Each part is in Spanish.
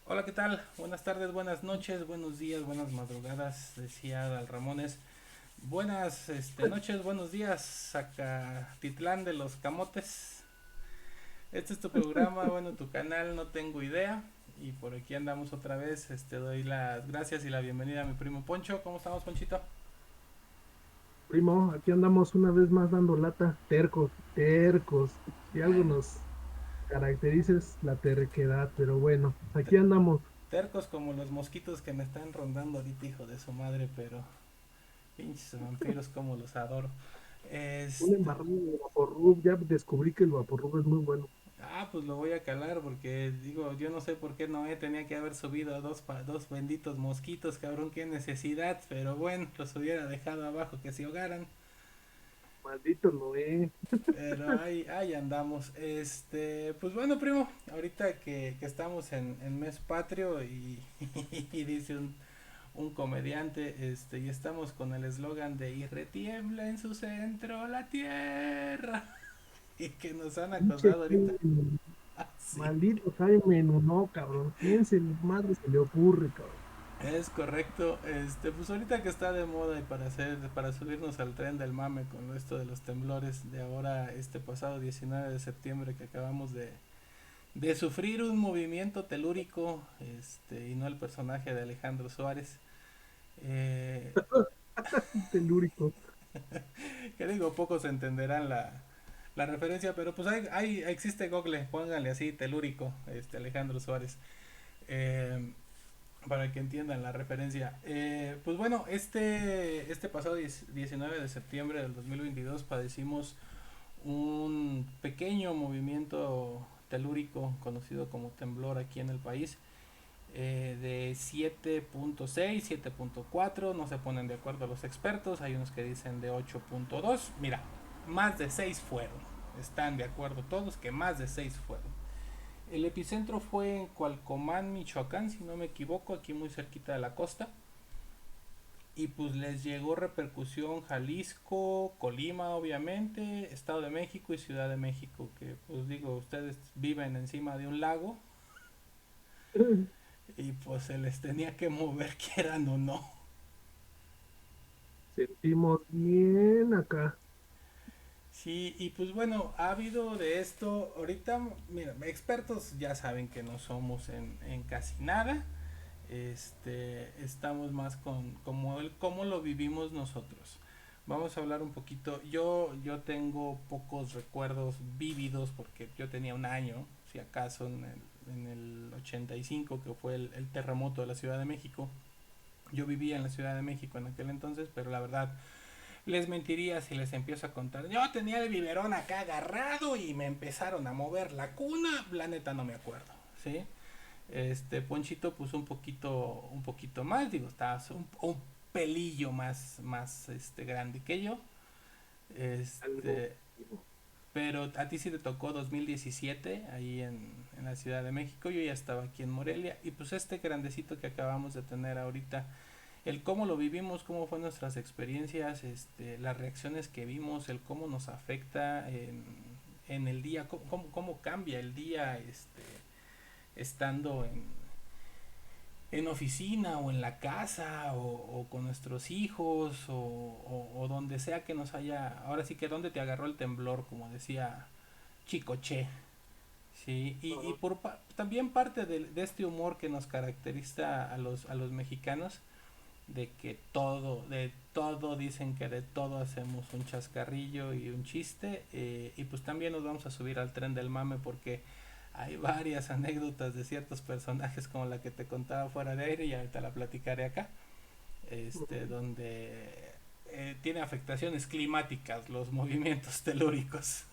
Hola, ¿qué tal? Buenas tardes, buenas noches, buenos días, buenas madrugadas, decía Adal Ramones. Buenas noches, buenos días, Zacatitlán de los Camotes. Este es tu programa, bueno, tu canal, no tengo idea. Y por aquí andamos otra vez. Doy las gracias y la bienvenida a mi primo Poncho. ¿Cómo estamos, Ponchito? Primo, aquí andamos una vez más dando lata, tercos, tercos. Si algo nos caracteriza es la terquedad, pero bueno, Te- aquí andamos. Tercos como los mosquitos que me están rondando ahorita, hijo de su madre, pero pinches vampiros como los adoro. Un Este, embarrado de Vaporrub, ya descubrí que el Vaporrub es muy bueno. Pues lo voy a calar porque digo, yo no sé por qué Noé tenía que haber subido a dos benditos mosquitos, cabrón, qué necesidad, pero bueno, los hubiera dejado abajo que se ahogaran. Maldito Noé. Pero ahí andamos. Pues bueno, primo, ahorita que estamos en mes patrio y, y dice un comediante, y estamos con el eslogan de y retiembla en su centro la tierra, y que nos han Pinche acosado ahorita. Jaime, Sí. maldito Jaime, no, cabrón. ¿Quién se madre se le ocurre, cabrón? Es correcto, pues ahorita que está de moda y para subirnos al tren del mame con esto de los temblores de ahora, este pasado 19 de septiembre que acabamos de sufrir un movimiento telúrico, y no el personaje de Alejandro Suárez, eh, Telúrico. que digo, pocos entenderán la referencia, pero pues ahí existe Google, pónganle así, telúrico, Alejandro Suárez. Eh, para que entiendan la referencia. Pues bueno, este pasado 19 de septiembre del 2022 padecimos un pequeño movimiento telúrico conocido como temblor aquí en el país, de 7.6, 7.4, no se ponen de acuerdo los expertos, hay unos que dicen de 8.2, mira, más de 6 fueron, están de acuerdo todos que más de 6 fueron. El epicentro fue en Cualcomán, Michoacán, si no me equivoco, aquí muy cerquita de la costa. Y pues les llegó repercusión Jalisco, Colima, obviamente, Estado de México y Ciudad de México, que pues digo, ustedes viven encima de un lago y pues se les tenía que mover quieran o no. Sentimos bien acá. Sí, y pues bueno, ha habido de esto, ahorita, mira, expertos ya saben que no somos en casi nada, estamos más con cómo lo vivimos nosotros. Vamos a hablar un poquito. Yo tengo pocos recuerdos vívidos porque yo tenía un año, si acaso, en el 85, que fue el terremoto de la Ciudad de México. Yo vivía en la Ciudad de México en aquel entonces, pero la verdad les mentiría si les empiezo a contar. Yo tenía el biberón acá agarrado y me empezaron a mover la cuna. La neta no me acuerdo, ¿sí? Ponchito puso un poquito más, digo, estaba un pelillo más grande que yo. Algo. Este, pero a ti sí te tocó 2017 ahí en la Ciudad de México, yo ya estaba aquí en Morelia y pues este grandecito que acabamos de tener ahorita, el cómo lo vivimos, cómo fueron nuestras experiencias, las reacciones que vimos, el cómo nos afecta en el día, cómo cambia el día, estando en oficina o en la casa o con nuestros hijos o donde sea que nos haya, ahora sí que donde te agarró el temblor, como decía Chicoche, sí, y Ajá. también parte de este humor que nos caracteriza a los mexicanos, de todo dicen que de todo hacemos un chascarrillo y un chiste, y pues también nos vamos a subir al tren del mame porque hay varias anécdotas de ciertos personajes como la que te contaba fuera de aire y ahorita la platicaré acá, donde tiene afectaciones climáticas los movimientos telúricos.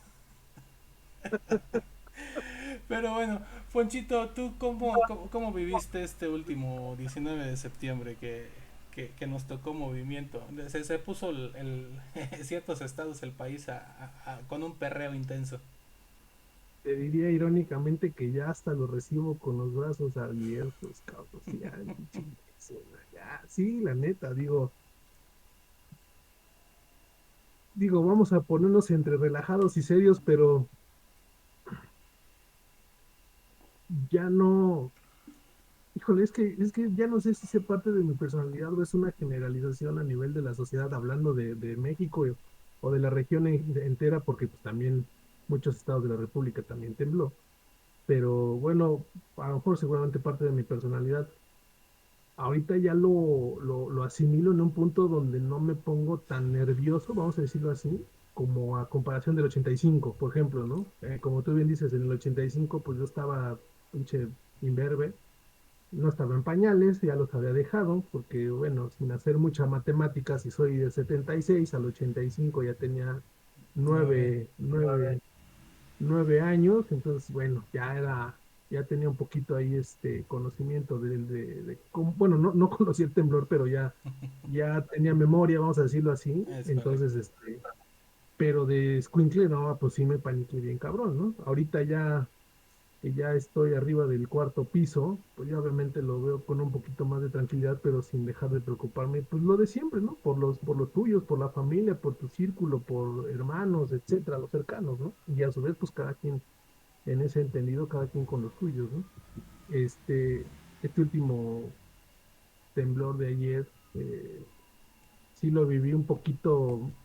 Pero bueno, Ponchito, ¿tú cómo viviste este último 19 de septiembre que nos tocó movimiento? Se puso ciertos estados el país con un perreo intenso. Te diría irónicamente que ya hasta lo recibo con los brazos abiertos, cabrón. Sí, ya, ya, sí, la neta, vamos a ponernos entre relajados y serios, pero ya no. Híjole, es que ya no sé si sea parte de mi personalidad o es una generalización a nivel de la sociedad, hablando de México o de la región entera, porque pues también muchos estados de la República también tembló. Pero bueno, a lo mejor seguramente parte de mi personalidad. Ahorita ya lo asimilo en un punto donde no me pongo tan nervioso, vamos a decirlo así, como a comparación del 85 por ejemplo, ¿no? Como tú bien dices, en el 85 pues yo estaba pinche imberbe, no estaba en pañales, ya los había dejado, porque bueno, sin hacer mucha matemática, si soy del 76 al 85 ya tenía Nueve. 9 años, entonces bueno, ya tenía un poquito ahí conocimiento bueno, no conocía el temblor, pero ya tenía memoria, vamos a decirlo así, Es entonces, correcto. pero de escuincle, no, pues sí me paniqué bien cabrón, ¿no? Ahorita ya que ya estoy arriba del cuarto piso, pues ya obviamente lo veo con un poquito más de tranquilidad, pero sin dejar de preocuparme, pues lo de siempre, ¿no? Por los tuyos, por la familia, por tu círculo, por hermanos, etcétera, los cercanos, ¿no? Y a su vez, pues cada quien en ese entendido, cada quien con los suyos, ¿no? Este último temblor de ayer, sí lo viví un poquito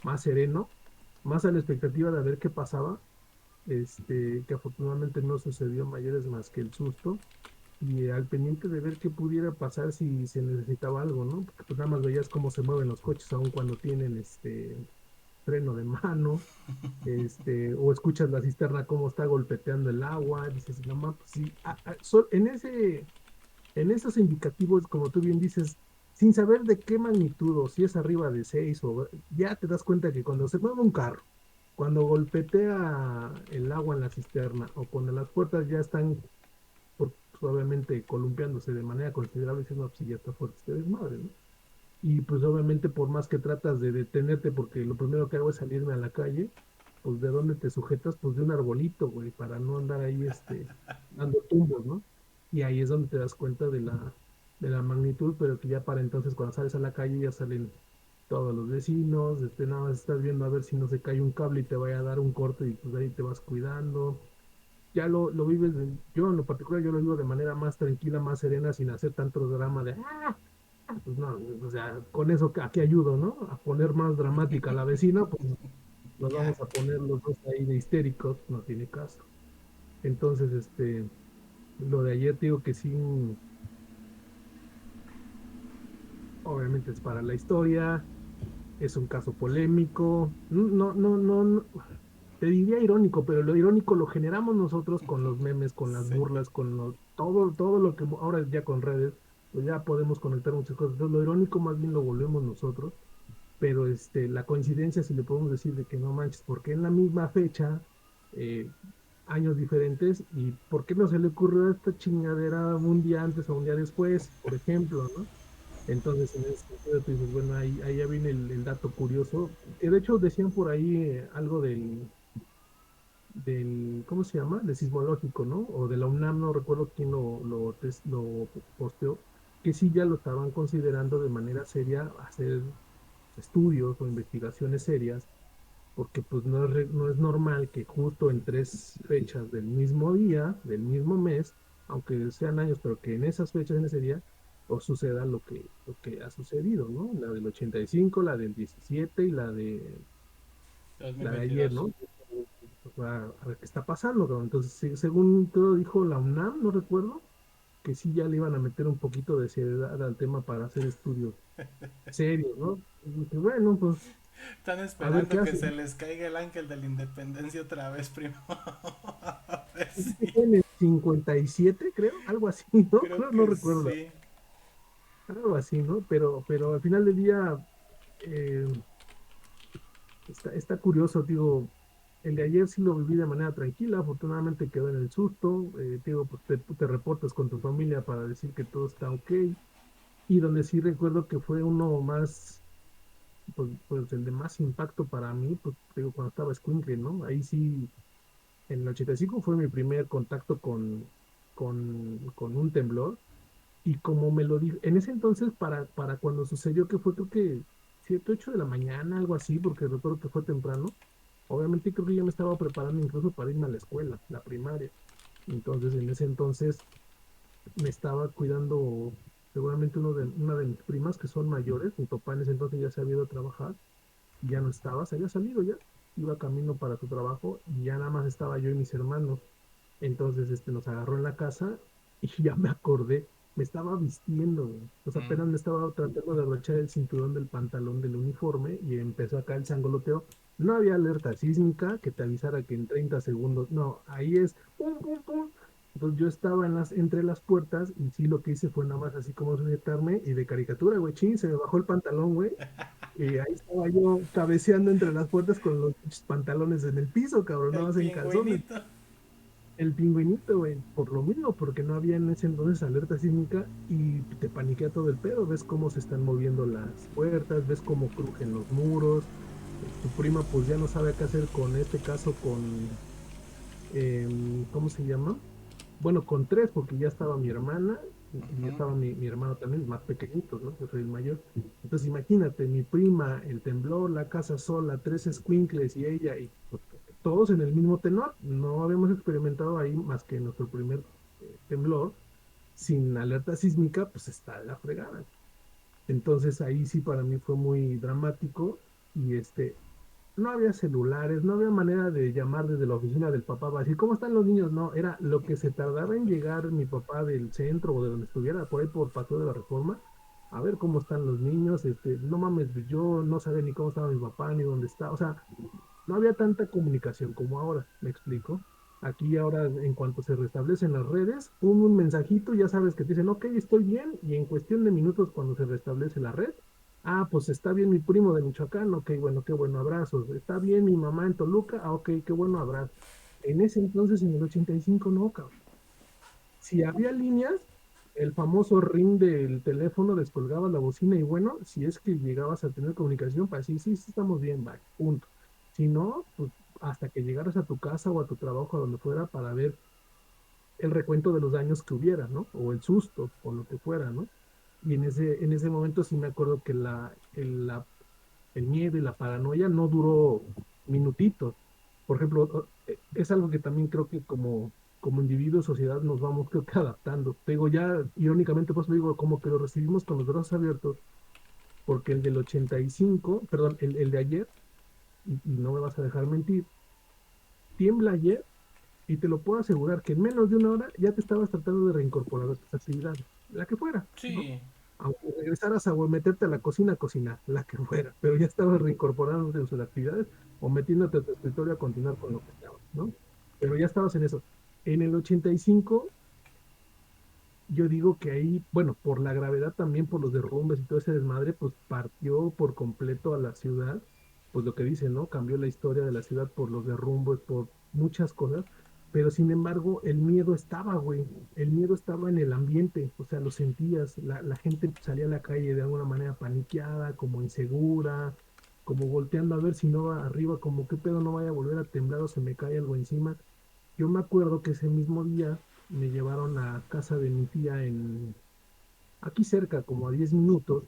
más sereno, más a la expectativa de ver qué pasaba, que afortunadamente no sucedió mayores más que el susto y al pendiente de ver qué pudiera pasar si se necesitaba algo, ¿no? Porque pues nada más veías cómo se mueven los coches aun cuando tienen freno de mano, o escuchas la cisterna cómo está golpeteando el agua, dices, no más, pues sí, en esos indicativos, como tú bien dices, sin saber de qué magnitud o si es arriba de 6 ya te das cuenta que cuando se mueve un carro, cuando golpetea el agua en la cisterna o cuando las puertas ya están obviamente columpiándose de manera considerable, dices, no, pues sí, ya está fuerte este desmadre, ¿no? Y pues obviamente por más que tratas de detenerte, porque lo primero que hago es salirme a la calle, pues ¿de dónde te sujetas? Pues de un arbolito, güey, para no andar ahí dando tumbos, ¿no? Y ahí es donde te das cuenta de la magnitud, pero que ya para entonces cuando sales a la calle ya salen todos los vecinos, nada más estás viendo a ver si no se cae un cable y te vaya a dar un corte y pues ahí te vas cuidando. Ya lo vives, yo en lo particular, yo lo vivo de manera más tranquila, más serena, sin hacer tanto drama de, pues no, o sea, con eso a qué ayudo, ¿no? A poner más dramática a la vecina, pues nos Ya. vamos a poner los dos ahí de histéricos, no tiene caso. Entonces, lo de ayer te digo que sí, obviamente es para la historia, es un caso polémico, no, no, no, no, te diría irónico, pero lo irónico lo generamos nosotros con los memes, con las Sí. burlas, todo lo que ahora ya con redes, pues ya podemos conectar muchas cosas. Entonces, lo irónico más bien lo volvemos nosotros, pero la coincidencia, si le podemos decir de que no manches, porque en la misma fecha, eh, años diferentes, y por qué no se le ocurrió esta chingadera un día antes o un día después, por ejemplo, ¿no? Entonces, en ese sentido, tú dices, bueno, ahí ya viene el dato curioso, que de hecho decían por ahí algo ¿cómo se llama? Del sismológico, ¿no? O de la UNAM, no recuerdo quién lo posteó, que sí ya lo estaban considerando de manera seria hacer estudios o investigaciones serias, porque pues no es normal que justo en 3 fechas del mismo día, del mismo mes, aunque sean años, pero que en esas fechas, en ese día, os suceda lo que ha sucedido, ¿no? La del 85, la del 17 y la de ayer, 2022. ¿no? Pues, a ver qué está pasando, cabrón. Entonces, sí, según todo dijo la UNAM, no recuerdo, que sí ya le iban a meter un poquito de seriedad al tema para hacer estudios serios, ¿no? Y dije, bueno, pues Están a ver qué esperando que se hacen. les caiga el ángel de la independencia otra vez, primo. A ver Creo que si. fue en el 57, creo, algo así, ¿no? Creo No que recuerdo, sí. algo así, ¿no? Pero al final del día, eh, está curioso, digo, el de ayer sí lo viví de manera tranquila, afortunadamente quedó en el susto, digo, pues te reportas con tu familia para decir que todo está ok, y donde sí recuerdo que fue uno más, pues el de más impacto para mí, pues digo, cuando estaba escuincle, ¿no? Ahí sí, en el 85 fue mi primer contacto con un temblor, y como me lo dijo, en ese entonces, para cuando sucedió, que fue creo que 7, 8 de la mañana, algo así, porque recuerdo que fue temprano, obviamente creo que ya me estaba preparando incluso para irme a la escuela, la primaria. Entonces, en ese entonces, me estaba cuidando seguramente una de mis primas que son mayores. Mi papá en ese entonces ya se había ido a trabajar, ya no estaba, se había salido ya, iba camino para su trabajo y ya nada más estaba yo y mis hermanos. Entonces nos agarró en la casa y ya me acordé, me estaba vistiendo, güey. O sea, Mm, apenas me estaba tratando de abrochar el cinturón del pantalón del uniforme y empezó acá el sangoloteo. No había alerta sísmica que te avisara que en 30 segundos, no, ahí es pum, pum, pum. Entonces yo estaba entre las puertas y sí lo que hice fue nada más así como sujetarme y de caricatura, güey, chin, se me bajó el pantalón, güey. Y ahí estaba yo cabeceando entre las puertas con los pinches pantalones en el piso, cabrón, el nada más en calzones. pingüinito. El pingüinito, güey, por lo mismo, porque no había en ese entonces alerta sísmica y te paniquea todo el pedo. Ves cómo se están moviendo las puertas, ves cómo crujen los muros. Tu prima, pues ya no sabe qué hacer con este caso, ¿cómo se llama? Bueno, con tres, porque ya estaba mi hermana y ya Ujú. estaba mi hermano también, más pequeñitos, ¿no? Yo soy el mayor. Entonces, imagínate, mi prima, el temblor, la casa sola, tres escuincles y ella, y pues, todos en el mismo tenor. No habíamos experimentado ahí más que nuestro primer temblor, sin alerta sísmica, pues está de la fregada. Entonces, ahí sí para mí fue muy dramático y no había celulares, no había manera de llamar desde la oficina del papá para decir, ¿cómo están los niños? No, era lo que se tardaba en llegar mi papá del centro o de donde estuviera, por ahí por Paseo de la Reforma, a ver cómo están los niños, no mames, yo no sabía ni cómo estaba mi papá, ni dónde está, o sea, no había tanta comunicación como ahora, ¿me explico? Aquí ahora, en cuanto se restablecen las redes, un mensajito, ya sabes que te dicen, ok, estoy bien, y en cuestión de minutos cuando se restablece la red, ah, pues está bien mi primo de Michoacán, ok, bueno, qué bueno, abrazos. Está bien mi mamá en Toluca, ah, ok, qué bueno, abrazo. En ese entonces, en el 85 no, cabrón. Si había líneas, el famoso ring del teléfono descolgaba la bocina y bueno, si es que llegabas a tener comunicación, para decir, sí, sí, estamos bien, bye, punto. Si no, pues hasta que llegaras a tu casa o a tu trabajo, a donde fuera, para ver el recuento de los daños que hubiera, ¿no? O el susto, o lo que fuera, ¿no? Y en ese momento sí me acuerdo que el miedo y la paranoia no duró minutitos. Por ejemplo, es algo que también creo que como individuo, sociedad, nos vamos creo que adaptando. Te digo, ya irónicamente, pues digo, como que lo recibimos con los brazos abiertos, porque el del 85, perdón, el de ayer, y no me vas a dejar mentir, tiembla ayer y te lo puedo asegurar que en menos de una hora ya te estabas tratando de reincorporar a tus actividades, la que fuera, ¿no? Sí, Aunque regresaras a meterte a cocinar, la que fuera, pero ya estabas reincorporándote en sus actividades o metiéndote a tu escritorio a continuar con lo que estabas, ¿no? Pero ya estabas en eso. En el 85, yo digo que ahí, bueno, por la gravedad también, por los derrumbes y todo ese desmadre, pues partió por completo a la ciudad, pues lo que dicen, ¿no? Cambió la historia de la ciudad por los derrumbes, por muchas cosas, pero sin embargo, el miedo estaba, güey, el miedo estaba en el ambiente, o sea, lo sentías, la gente salía a la calle de alguna manera paniqueada, como insegura, como volteando a ver si no va arriba, como qué pedo no vaya a volver a temblar o se me cae algo encima. Yo me acuerdo que ese mismo día me llevaron a casa de mi tía aquí cerca, como a 10 minutos,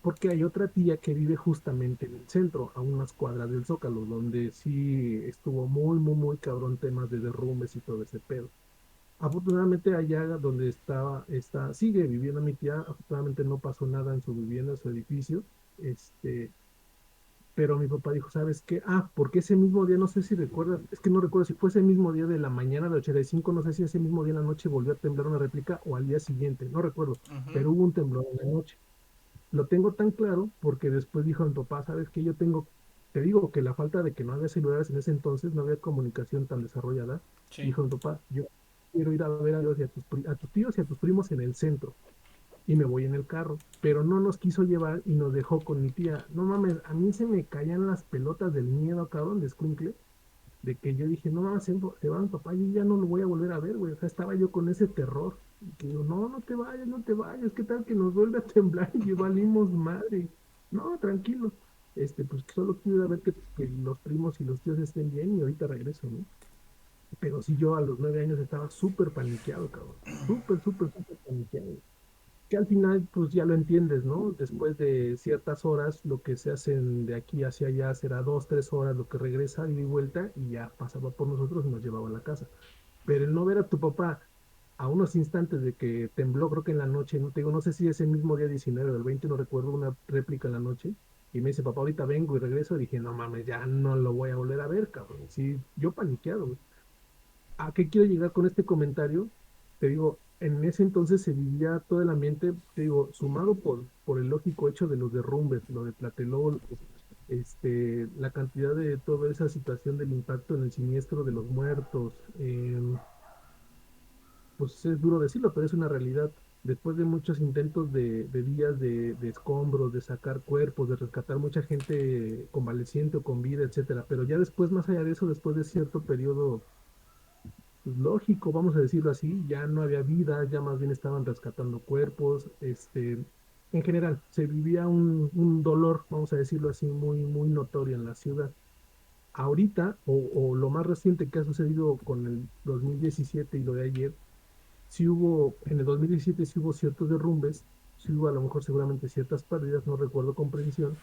porque hay otra tía que vive justamente en el centro, a unas cuadras del Zócalo, donde sí estuvo muy, muy, muy cabrón temas de derrumbes y todo ese pedo. Afortunadamente allá donde sigue viviendo mi tía, afortunadamente no pasó nada en su vivienda, en su edificio, este, pero mi papá dijo, ¿sabes qué? Ah, porque ese mismo día, no sé si recuerdas, es que no recuerdo si fue ese mismo día de la mañana del 85, no sé si ese mismo día en la noche volvió a temblar una réplica o al día siguiente, no recuerdo, ujú, pero hubo un temblor en la noche. Lo tengo tan claro porque después dijo mi papá, ¿sabes qué? Te digo que la falta de que no había celulares en ese entonces, no había comunicación tan desarrollada, sí. dijo mi papá, yo quiero ir a ver a, Dios y a tus tíos y a tus primos en el centro y me voy en el carro, pero no nos quiso llevar y nos dejó con mi tía. No mames, a mí se me caían las pelotas del miedo, cabrón, de escuincle, de que yo dije, no mames, se va mi papá, yo ya no lo voy a volver a ver, güey. O sea, estaba yo con ese terror. Y que digo, no, no te vayas, no te vayas, ¿qué tal que nos vuelve a temblar y valimos madre? No, tranquilo. Pues solo quiero ir a ver que los primos y los tíos estén bien y ahorita regreso, ¿no? Pero sí, yo a los 9 años estaba súper paniqueado, cabrón. Súper, súper, súper paniqueado que al final pues ya lo entiendes, ¿no? Después de ciertas horas, lo que se hacen de aquí hacia allá será 2, 3 horas lo que regresa ida y vuelta y ya pasaba por nosotros y nos llevaba a la casa. Pero el no ver a tu papá a unos instantes de que tembló, creo que en la noche, no te digo, no sé si ese mismo día 19 o el 20, no recuerdo, una réplica en la noche, y me dice, papá, ahorita vengo y regreso, y dije, no mames, ya no lo voy a volver a ver, cabrón. Sí, yo paniqueado, güey. ¿A qué quiero llegar con este comentario? Te digo, en ese entonces se vivía todo el ambiente, te digo, sumado por el lógico hecho de los derrumbes, lo de Tlatelolco, la cantidad de toda esa situación del impacto en el siniestro de los muertos, pues es duro decirlo, pero es una realidad. Después de muchos intentos de días de escombros, de sacar cuerpos, de rescatar mucha gente convaleciente o con vida, etcétera, pero ya después, más allá de eso, después de cierto periodo pues, lógico, vamos a decirlo así, ya no había vida, ya más bien estaban rescatando cuerpos, en general, se vivía un dolor, vamos a decirlo así, muy, muy notorio en la ciudad. Ahorita, o lo más reciente que ha sucedido con el 2017 y lo de ayer, sí hubo, en el 2017 sí hubo ciertos derrumbes, sí hubo a lo mejor seguramente ciertas pérdidas, no recuerdo con precisión,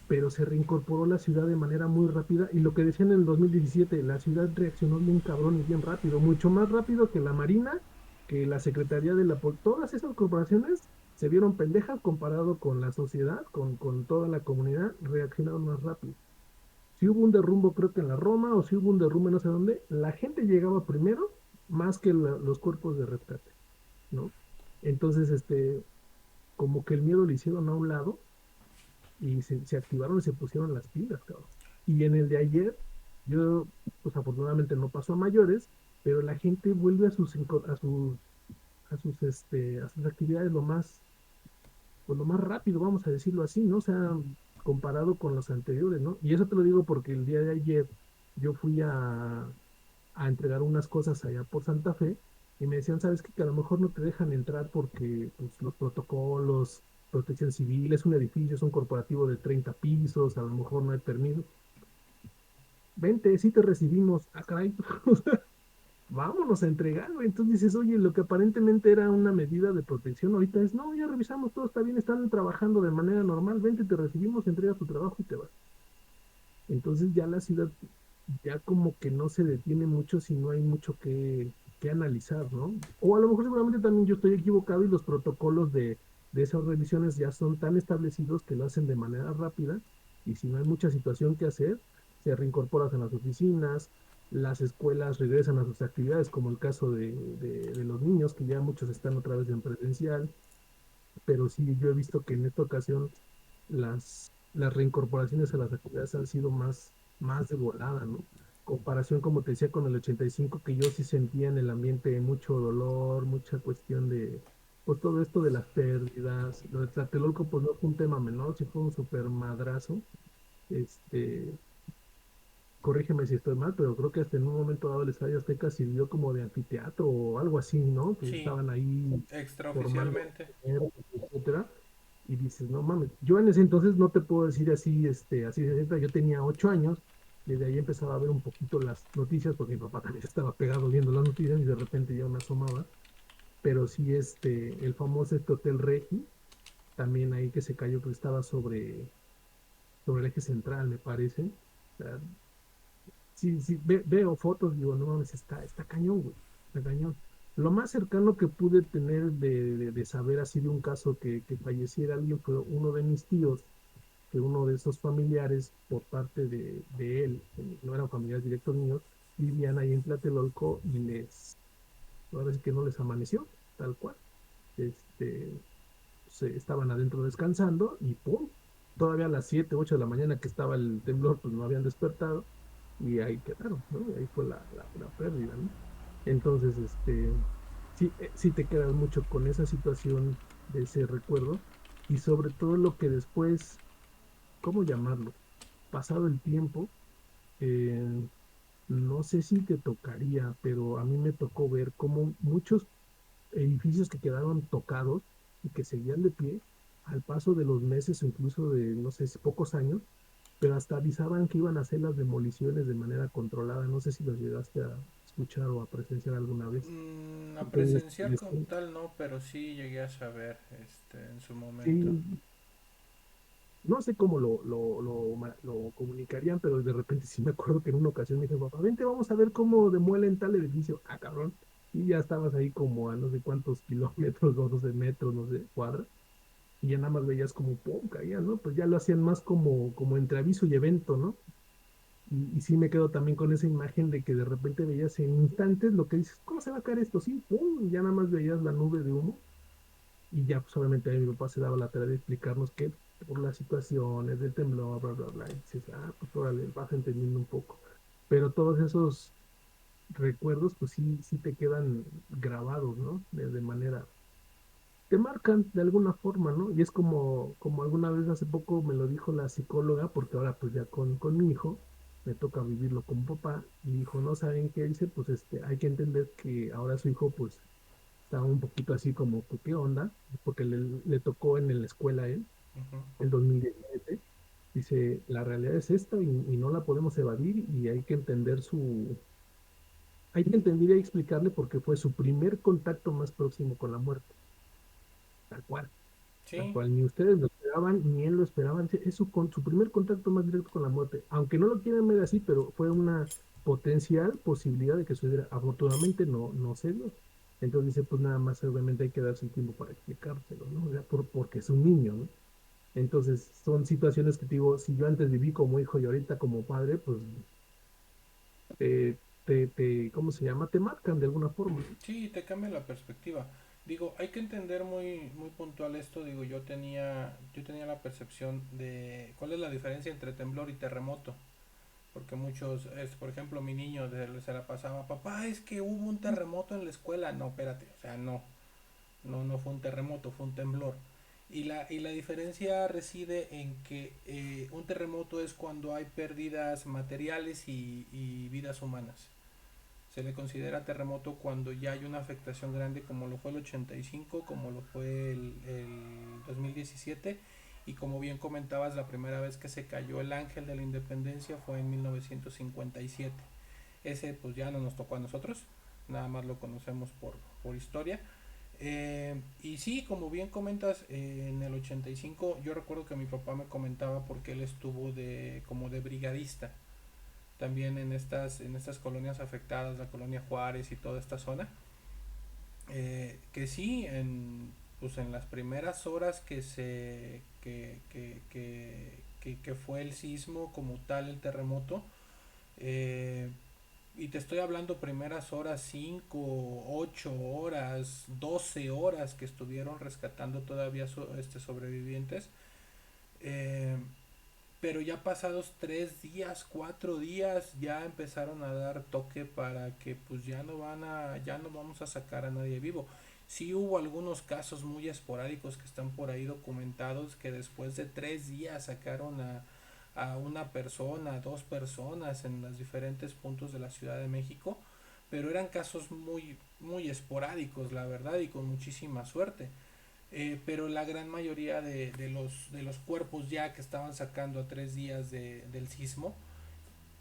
pero se reincorporó la ciudad de manera muy rápida y lo que decían en el 2017, la ciudad reaccionó bien cabrón y bien rápido, mucho más rápido que la Marina, que la Secretaría de la todas esas corporaciones se vieron pendejas comparado con la sociedad, con toda la comunidad, reaccionaron más rápido. Si hubo un derrumbo, creo que en la Roma, o si hubo un derrumbe no sé dónde, la gente llegaba primero más que los cuerpos de rescate, ¿no? Entonces, como que el miedo le hicieron a un lado y se activaron y se pusieron las pilas, cabrón. Y en el de ayer, yo, pues afortunadamente no pasó a mayores, pero la gente vuelve a sus actividades pues lo más rápido, vamos a decirlo así, ¿no? O sea, comparado con los anteriores, ¿no? Y eso te lo digo porque el día de ayer yo fui a entregar unas cosas allá por Santa Fe y me decían, ¿sabes qué? Que a lo mejor no te dejan entrar porque pues, los protocolos, protección civil, es un edificio, es un corporativo de 30 pisos, a lo mejor no hay permiso. Vente, sí te recibimos. Ah, caray. O sea, vámonos a entregar, güey. Entonces dices, oye, lo que aparentemente era una medida de protección, ahorita es, no, ya revisamos, todo está bien, están trabajando de manera normal, vente, te recibimos, entrega tu trabajo y te vas. Entonces ya la ciudad ya como que no se detiene mucho si no hay mucho que analizar, ¿no? O a lo mejor seguramente también yo estoy equivocado y los protocolos de esas revisiones ya son tan establecidos que lo hacen de manera rápida y si no hay mucha situación que hacer, se reincorporan en las oficinas, las escuelas regresan a sus actividades, como el caso de los niños, que ya muchos están otra vez en presencial, pero sí, yo he visto que en esta ocasión las reincorporaciones a las actividades han sido más de volada, ¿no? Comparación, como te decía, con el 85, que yo sí sentía en el ambiente mucho dolor, mucha cuestión de, pues todo esto de las pérdidas. Lo de Tlatelolco, pues no fue un tema menor, sí fue un súper madrazo. Este, corrígeme si estoy mal, pero creo que hasta en un momento dado el Estadio Azteca sirvió como de anfiteatro o algo así, ¿no? Que Sí, estaban ahí formando, extraoficialmente. etcétera. Y dices, no mames, yo en ese entonces no te puedo decir así, así de cierta, yo tenía 8 años, desde ahí empezaba a ver un poquito las noticias, porque mi papá también estaba pegado viendo las noticias y de repente ya me asomaba, pero sí, el famoso Hotel Regi, también ahí que se cayó, que estaba sobre el eje central, me parece. O sea, sí, sí, veo fotos, digo, no mames, está cañón, güey, está cañón. Lo más cercano que pude tener de saber así de un caso que falleciera alguien fue uno de mis tíos, que uno de esos familiares, por parte de él, que no eran familiares directos míos, vivían ahí en Tlatelolco y ahora sí que no les amaneció, tal cual. Estaban adentro descansando y ¡pum! Todavía a las 7 8 de la mañana que estaba el temblor, pues no habían despertado y ahí quedaron, ¿no? Y ahí fue la pérdida, ¿no? Entonces, sí, sí te quedas mucho con esa situación de ese recuerdo y sobre todo lo que después, ¿cómo llamarlo? Pasado el tiempo, eh, no sé si te tocaría, pero a mí me tocó ver cómo muchos edificios que quedaron tocados y que seguían de pie al paso de los meses o incluso de, no sé, si pocos años, pero hasta avisaban que iban a hacer las demoliciones de manera controlada. No sé si los llegaste a escuchar o a presenciar alguna vez. A Entonces, presenciar como tal no, pero sí llegué a saber en su momento. sí, no sé cómo lo comunicarían, pero de repente sí me acuerdo que en una ocasión me dijo, papá, vente, vamos a ver cómo demuelen tal edificio. Ah, cabrón. y ya estabas ahí como a no sé cuántos kilómetros, 12 metros, no sé, cuadras, y ya nada más veías como, pum, caía, ¿no? Pues ya lo hacían más como entre aviso y evento, ¿no? Y sí me quedo también con esa imagen de que de repente veías en instantes lo que dices, ¿cómo se va a caer esto? Sí, pum, ya nada más veías la nube de humo y ya pues obviamente ahí mi papá se daba la tarea de explicarnos que por las situaciones del temblor, bla, bla, bla, y dices, ah, pues órale, vas entendiendo un poco. Pero todos esos recuerdos pues sí, sí te quedan grabados, ¿no? De manera, te marcan de alguna forma, ¿no? Y es como alguna vez hace poco me lo dijo la psicóloga, porque ahora pues ya con mi hijo me toca vivirlo con papá, y dijo, no saben qué dice, pues hay que entender que ahora su hijo pues estaba un poquito así como, pues, ¿qué onda? Porque le tocó en la escuela a él, Ujú. el 2017. Dice, la realidad es esta y no la podemos evadir y hay que entender y explicarle porque fue su primer contacto más próximo con la muerte, tal cual. Tal Sí, cual, ni ustedes lo esperaban, ni él lo esperaban. Es su primer contacto más directo con la muerte. Aunque no lo quieran ver así, pero fue una potencial posibilidad de que sucediera. Afortunadamente no se dio. Entonces dice, pues nada más, obviamente hay que darse el tiempo para explicárselo, ¿no? O sea, porque es un niño, ¿no? Entonces son situaciones que te digo, si yo antes viví como hijo y ahorita como padre, pues ¿cómo se llama? Te marcan de alguna forma, ¿no? sí, te cambia la perspectiva. Digo, hay que entender muy puntual esto. Digo, yo tenía la percepción de cuál es la diferencia entre temblor y terremoto. Porque muchos, por ejemplo, mi niño se la pasaba, papá, es que hubo un terremoto en la escuela. No, espérate, o sea, no fue un terremoto, fue un temblor. Y la diferencia reside en que un terremoto es cuando hay pérdidas materiales y vidas humanas. Se le considera terremoto cuando ya hay una afectación grande como lo fue el 85, como lo fue el 2017 y como bien comentabas, la primera vez que se cayó el Ángel de la Independencia fue en 1957. Ese pues ya no nos tocó a nosotros, nada más lo conocemos por historia. Y sí, como bien comentas, en el 85 yo recuerdo que mi papá me comentaba porque él estuvo como de brigadista también en estas colonias afectadas, la colonia Juárez y toda esta zona, que sí, pues en las primeras horas que fue el sismo como tal, el terremoto, eh, y te estoy hablando primeras horas, 5 8 horas, 12 horas que estuvieron rescatando todavía sobrevivientes, eh, pero ya pasados 3 días, 4 días, ya empezaron a dar toque para que pues ya no vamos a sacar a nadie vivo. Sí hubo algunos casos muy esporádicos que están por ahí documentados que después de 3 días sacaron a una persona, a dos personas en los diferentes puntos de la Ciudad de México, pero eran casos muy esporádicos, la verdad, y con muchísima suerte. Pero la gran mayoría de los cuerpos ya que estaban sacando a 3 días del sismo,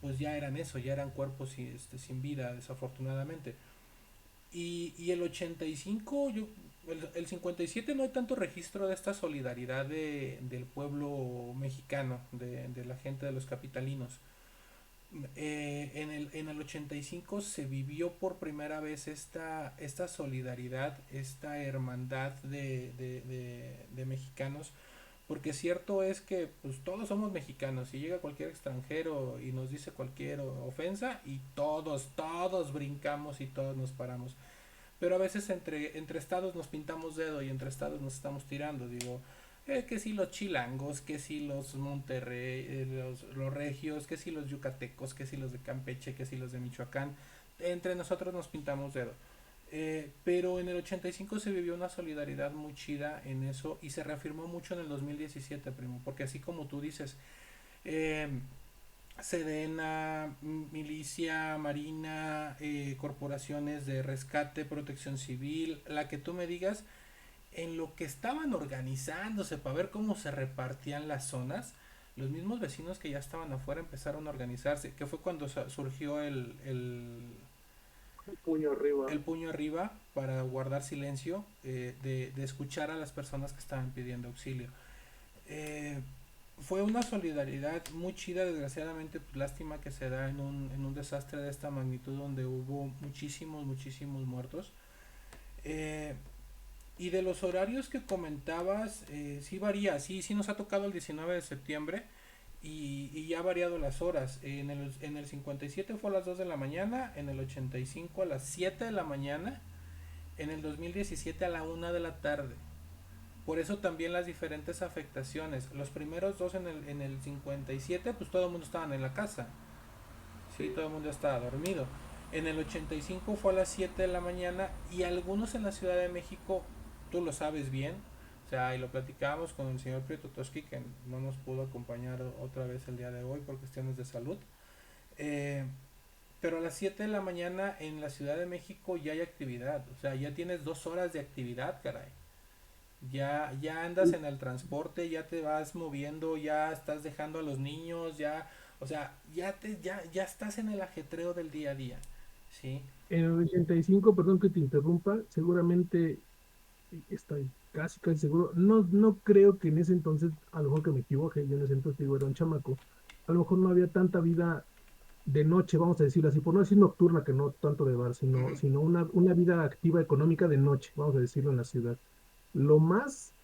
pues ya eran eso, ya eran cuerpos sin vida, desafortunadamente. Y el 85, el 57 no hay tanto registro de esta solidaridad del pueblo mexicano, de la gente de los capitalinos. En el 85 se vivió por primera vez esta solidaridad, esta hermandad de mexicanos, porque cierto es que pues todos somos mexicanos y llega cualquier extranjero y nos dice cualquier ofensa y todos brincamos y todos nos paramos. Pero a veces entre estados nos pintamos dedo y entre estados nos estamos tirando, digo, que si los chilangos, que si los Monterrey, los regios, que si los yucatecos, que si los de Campeche, que si los de Michoacán, entre nosotros nos pintamos dedo. Pero en el 85 se vivió una solidaridad muy chida en eso y se reafirmó mucho en el 2017, primo, porque así como tú dices, eh, Sedena, milicia, marina, corporaciones de rescate, protección civil, la que tú me digas, en lo que estaban organizándose para ver cómo se repartían las zonas, los mismos vecinos que ya estaban afuera empezaron a organizarse, que fue cuando surgió Puño arriba. el puño arriba para guardar silencio, de escuchar a las personas que estaban pidiendo auxilio. Eh, fue una solidaridad muy chida, desgraciadamente, pues, lástima que se da en un desastre de esta magnitud donde hubo muchísimos, muchísimos muertos. Eh, y de los horarios que comentabas, sí varía, sí, sí nos ha tocado el 19 de septiembre y ya ha variado las horas. En el 57 fue a las 2 de la mañana, en el 85 a las 7 de la mañana, en el 2017 a la 1 de la tarde. Por eso también las diferentes afectaciones. Los primeros dos en el 57, pues todo el mundo estaba en la casa. Sí, todo el mundo estaba dormido. En el 85 fue a las 7 de la mañana y algunos en la Ciudad de México, tú lo sabes bien, o sea, y lo platicábamos con el señor Prieto Toski, que no nos pudo acompañar otra vez el día de hoy por cuestiones de salud. Eh, pero a las 7 de la mañana en la Ciudad de México ya hay actividad, o sea, ya tienes 2 horas de actividad, caray. Ya andas en el transporte, ya te vas moviendo, ya estás dejando a los niños, ya, o sea, ya estás en el ajetreo del día a día, ¿sí? En el 85, perdón que te interrumpa, seguramente estoy casi seguro, no creo que en ese entonces, a lo mejor que me equivoque, yo en ese entonces digo, era un chamaco, a lo mejor no había tanta vida de noche, vamos a decirlo así, por no decir nocturna, que no tanto de bar, Ujú. sino una vida activa económica de noche, vamos a decirlo en la ciudad. Lo más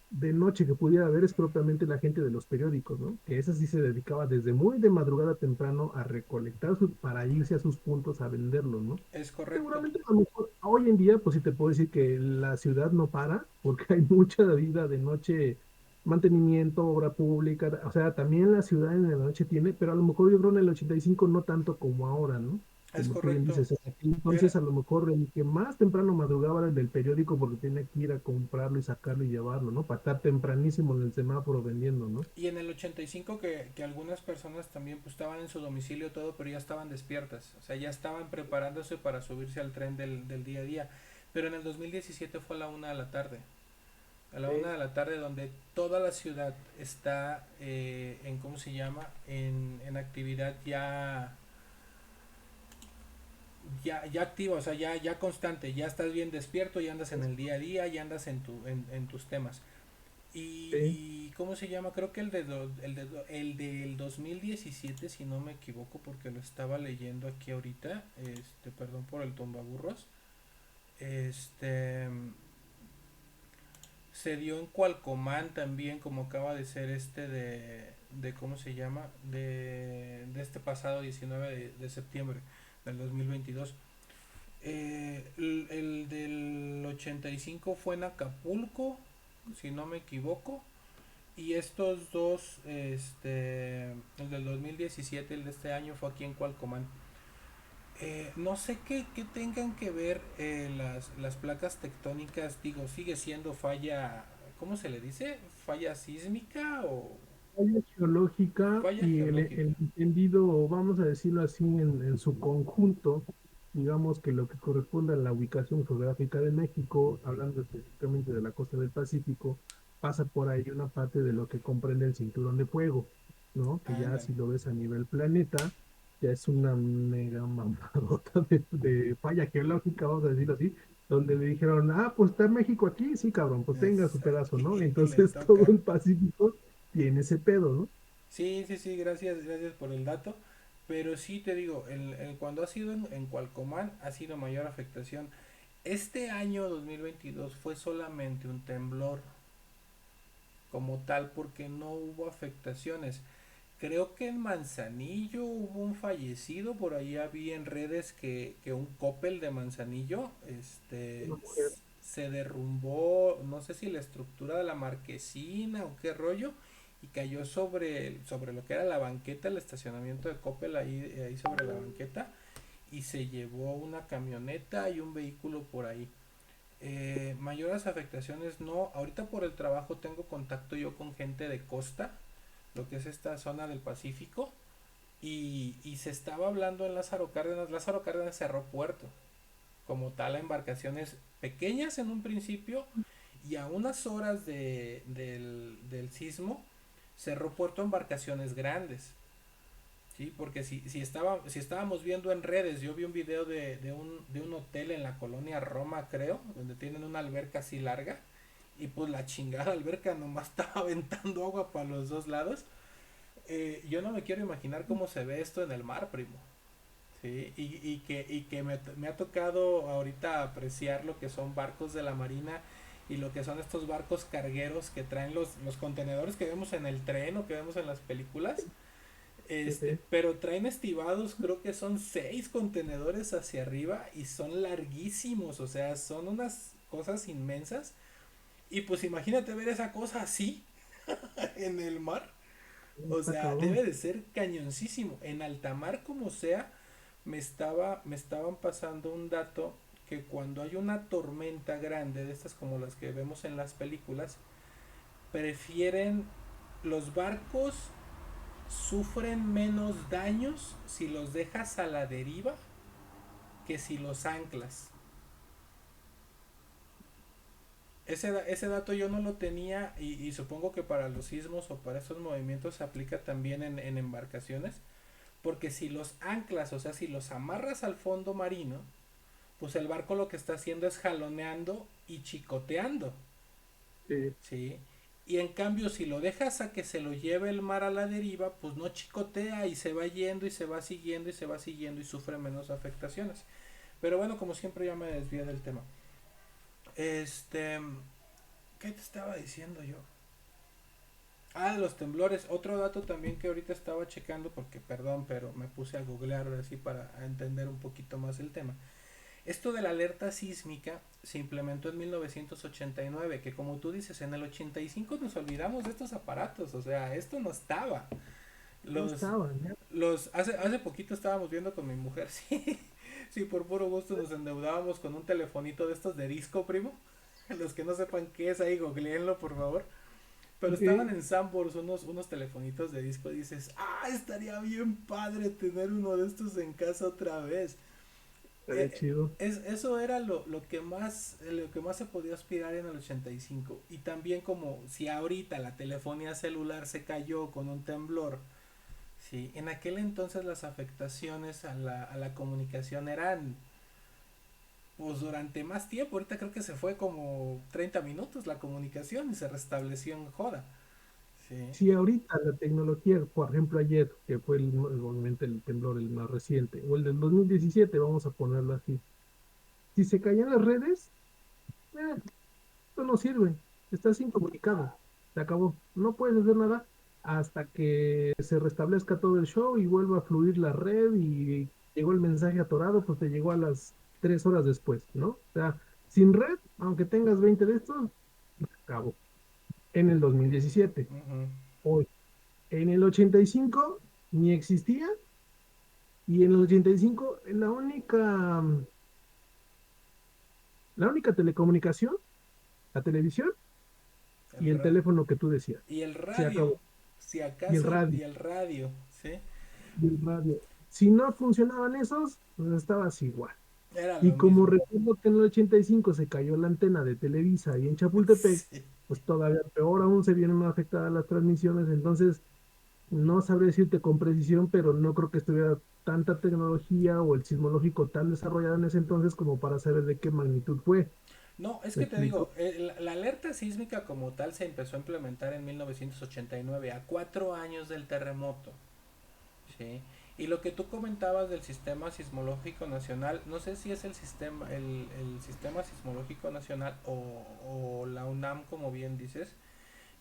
de noche que pudiera haber es propiamente la gente de los periódicos, ¿no? Que esa sí se dedicaba desde muy de madrugada temprano a recolectar para irse a sus puntos a venderlos, ¿no? Es correcto, Seguramente a lo mejor hoy en día, pues sí te puedo decir que la ciudad no para, porque hay mucha vida de noche, mantenimiento, obra pública, o sea, también la ciudad en la noche tiene, pero a lo mejor yo creo en el 85 no tanto como ahora, ¿no? es Como tú bien correcto. dices, en aquel Era, entonces a lo mejor el que más temprano madrugaba era el del periódico porque tenía que ir a comprarlo y sacarlo y llevarlo, ¿no? Para estar tempranísimo en el semáforo vendiendo, ¿no? y en el 85 que algunas personas también pues estaban en su domicilio todo, pero ya estaban despiertas, o sea, ya estaban preparándose para subirse al tren del día a día. Pero en el 2017 fue a la 1 de la tarde. A la una Sí. de la tarde donde toda la ciudad está en, ¿cómo se llama? En actividad ya activa, o sea, ya constante, ya estás bien despierto, ya andas en el día a día, ya andas en tus temas. Sí. ¿Cómo se llama? Creo que el del 2017, si no me equivoco, porque lo estaba leyendo aquí ahorita, perdón por el tombaburros, este, se dio en Cualcomán también, como acaba de ser ¿cómo se llama? De este pasado 19 de septiembre del 2022. El del 85 fue en Acapulco, si no me equivoco. Y estos dos, el del 2017, el de este año, fue aquí en Cualcomán. No sé qué tengan que ver las placas tectónicas, digo, sigue siendo falla, ¿cómo se le dice? ¿Falla sísmica o Falla geológica falla y geológica? el entendido, vamos a decirlo así, en su conjunto, digamos que lo que corresponde a la ubicación geográfica de México, hablando específicamente de la costa del Pacífico, pasa por ahí una parte de lo que comprende el cinturón de fuego, ¿no? Que ya Ándale. si lo ves a nivel planeta, ya es una mega mamadota de falla geológica, vamos a decirlo así, donde le dijeron, ah, pues está México aquí, sí, cabrón, pues tenga su pedazo, ¿no? Y le Entonces todo toca. el Pacífico tiene ese pedo, ¿no? Sí, sí, sí, gracias por el dato. Pero sí te digo, cuando ha sido en Cualcomán ha sido mayor afectación. Este año 2022 fue solamente un temblor como tal porque no hubo afectaciones. Creo que en Manzanillo hubo un fallecido, por ahí había en redes que un Coppel de Manzanillo Una mujer. se derrumbó, no sé si la estructura de la marquesina o qué rollo, y cayó sobre lo que era la banqueta, el estacionamiento de Coppel ahí sobre la banqueta, y se llevó una camioneta y un vehículo por ahí. Mayores afectaciones no. Ahorita por el trabajo tengo contacto yo con gente de costa, lo que es esta zona del Pacífico, y se estaba hablando en Lázaro Cárdenas. Lázaro Cárdenas cerró puerto, como tal, a embarcaciones pequeñas en un principio, y a unas horas del sismo cerró puerto a embarcaciones grandes. Sí, porque si estábamos viendo en redes, yo vi un video de un hotel en la colonia Roma, creo, donde tienen una alberca así larga, y pues la chingada alberca nomás estaba aventando agua para los dos lados. Yo no me quiero imaginar cómo se ve esto en el mar, primo. Sí, y que me ha tocado ahorita apreciar lo que son barcos de la marina y lo que son estos barcos cargueros que traen los contenedores que vemos en el tren o que vemos en las películas. Sí, sí. Pero traen estivados, creo que son 6 contenedores hacia arriba y son larguísimos, o sea, son unas cosas inmensas. Y pues imagínate ver esa cosa así en el mar. O Está sea, cabrón. debe de ser cañoncísimo. En alta mar como sea, me estaban pasando un dato que cuando hay una tormenta grande, de estas como las que vemos en las películas, prefieren los barcos sufren menos daños si los dejas a la deriva que si los anclas. Ese dato yo no lo tenía y supongo que para los sismos o para estos movimientos se aplica también en embarcaciones, porque si los anclas, o sea, si los amarras al fondo marino, pues el barco lo que está haciendo es jaloneando y chicoteando, Sí, ¿sí? Y en cambio, si lo dejas a que se lo lleve el mar a la deriva, pues no chicotea y se va yendo y se va siguiendo y se va siguiendo y sufre menos afectaciones. Pero bueno, como siempre ya me desvié del tema. Este, ¿qué te estaba diciendo yo? Ah, los temblores. Otro dato también que ahorita estaba checando, porque perdón, pero me puse a googlear así para entender un poquito más el tema. Esto de la alerta sísmica se implementó en 1989, que como tú dices, en el 85 nos olvidamos de estos aparatos, o sea, esto no estaba. no Los, estaban, ¿eh? hace poquito estábamos viendo con mi mujer, sí, sí, por puro gusto nos endeudábamos con un telefonito de estos de disco, primo. Los que no sepan qué es ahí, googleenlo, por favor. Pero estaban Ok, en Sanborns unos telefonitos de disco y dices, ah, estaría bien padre tener uno de estos en casa otra vez. estaría chido. Eso era lo que más se podía aspirar en el 85. Y también como si ahorita la telefonía celular se cayó con un temblor, sí, en aquel entonces las afectaciones a la comunicación eran pues durante más tiempo. Ahorita creo que se fue como 30 minutos la comunicación y se restableció en joda. Sí. Si ahorita la tecnología, por ejemplo, ayer, que fue obviamente el temblor el más reciente, o el del 2017, vamos a ponerlo así, si se caían las redes, esto no sirve, estás incomunicado, se acabó, no puedes hacer nada hasta que se restablezca todo el show y vuelva a fluir la red y llegó el mensaje atorado, pues te llegó a las 3 horas después, ¿no? O sea, sin red, aunque tengas 20 de estos, acabó. En el 2017, Ujú. hoy. En el 85 ni existía y en el 85 la única telecomunicación, la televisión El y el ra- teléfono que tú decías. y el Se radio, acabó. si Y el acaso, radio, y el radio, ¿sí? y el radio. Si no funcionaban esos, pues estabas igual. Era lo Y como mismo. recuerdo que en el 85 se cayó la antena de Televisa y en Chapultepec, Sí. pues todavía peor aún se vieron afectadas las transmisiones. Entonces, no sabré decirte con precisión, pero no creo que estuviera tanta tecnología o el sismológico tan desarrollado en ese entonces como para saber de qué magnitud fue. No, es ¿Me que te explico? digo, la alerta sísmica como tal se empezó a implementar en 1989, a 4 años del terremoto. ¿Sí? Y lo que tú comentabas del sistema sismológico nacional, no sé si es el sistema sismológico nacional o la UNAM, como bien dices.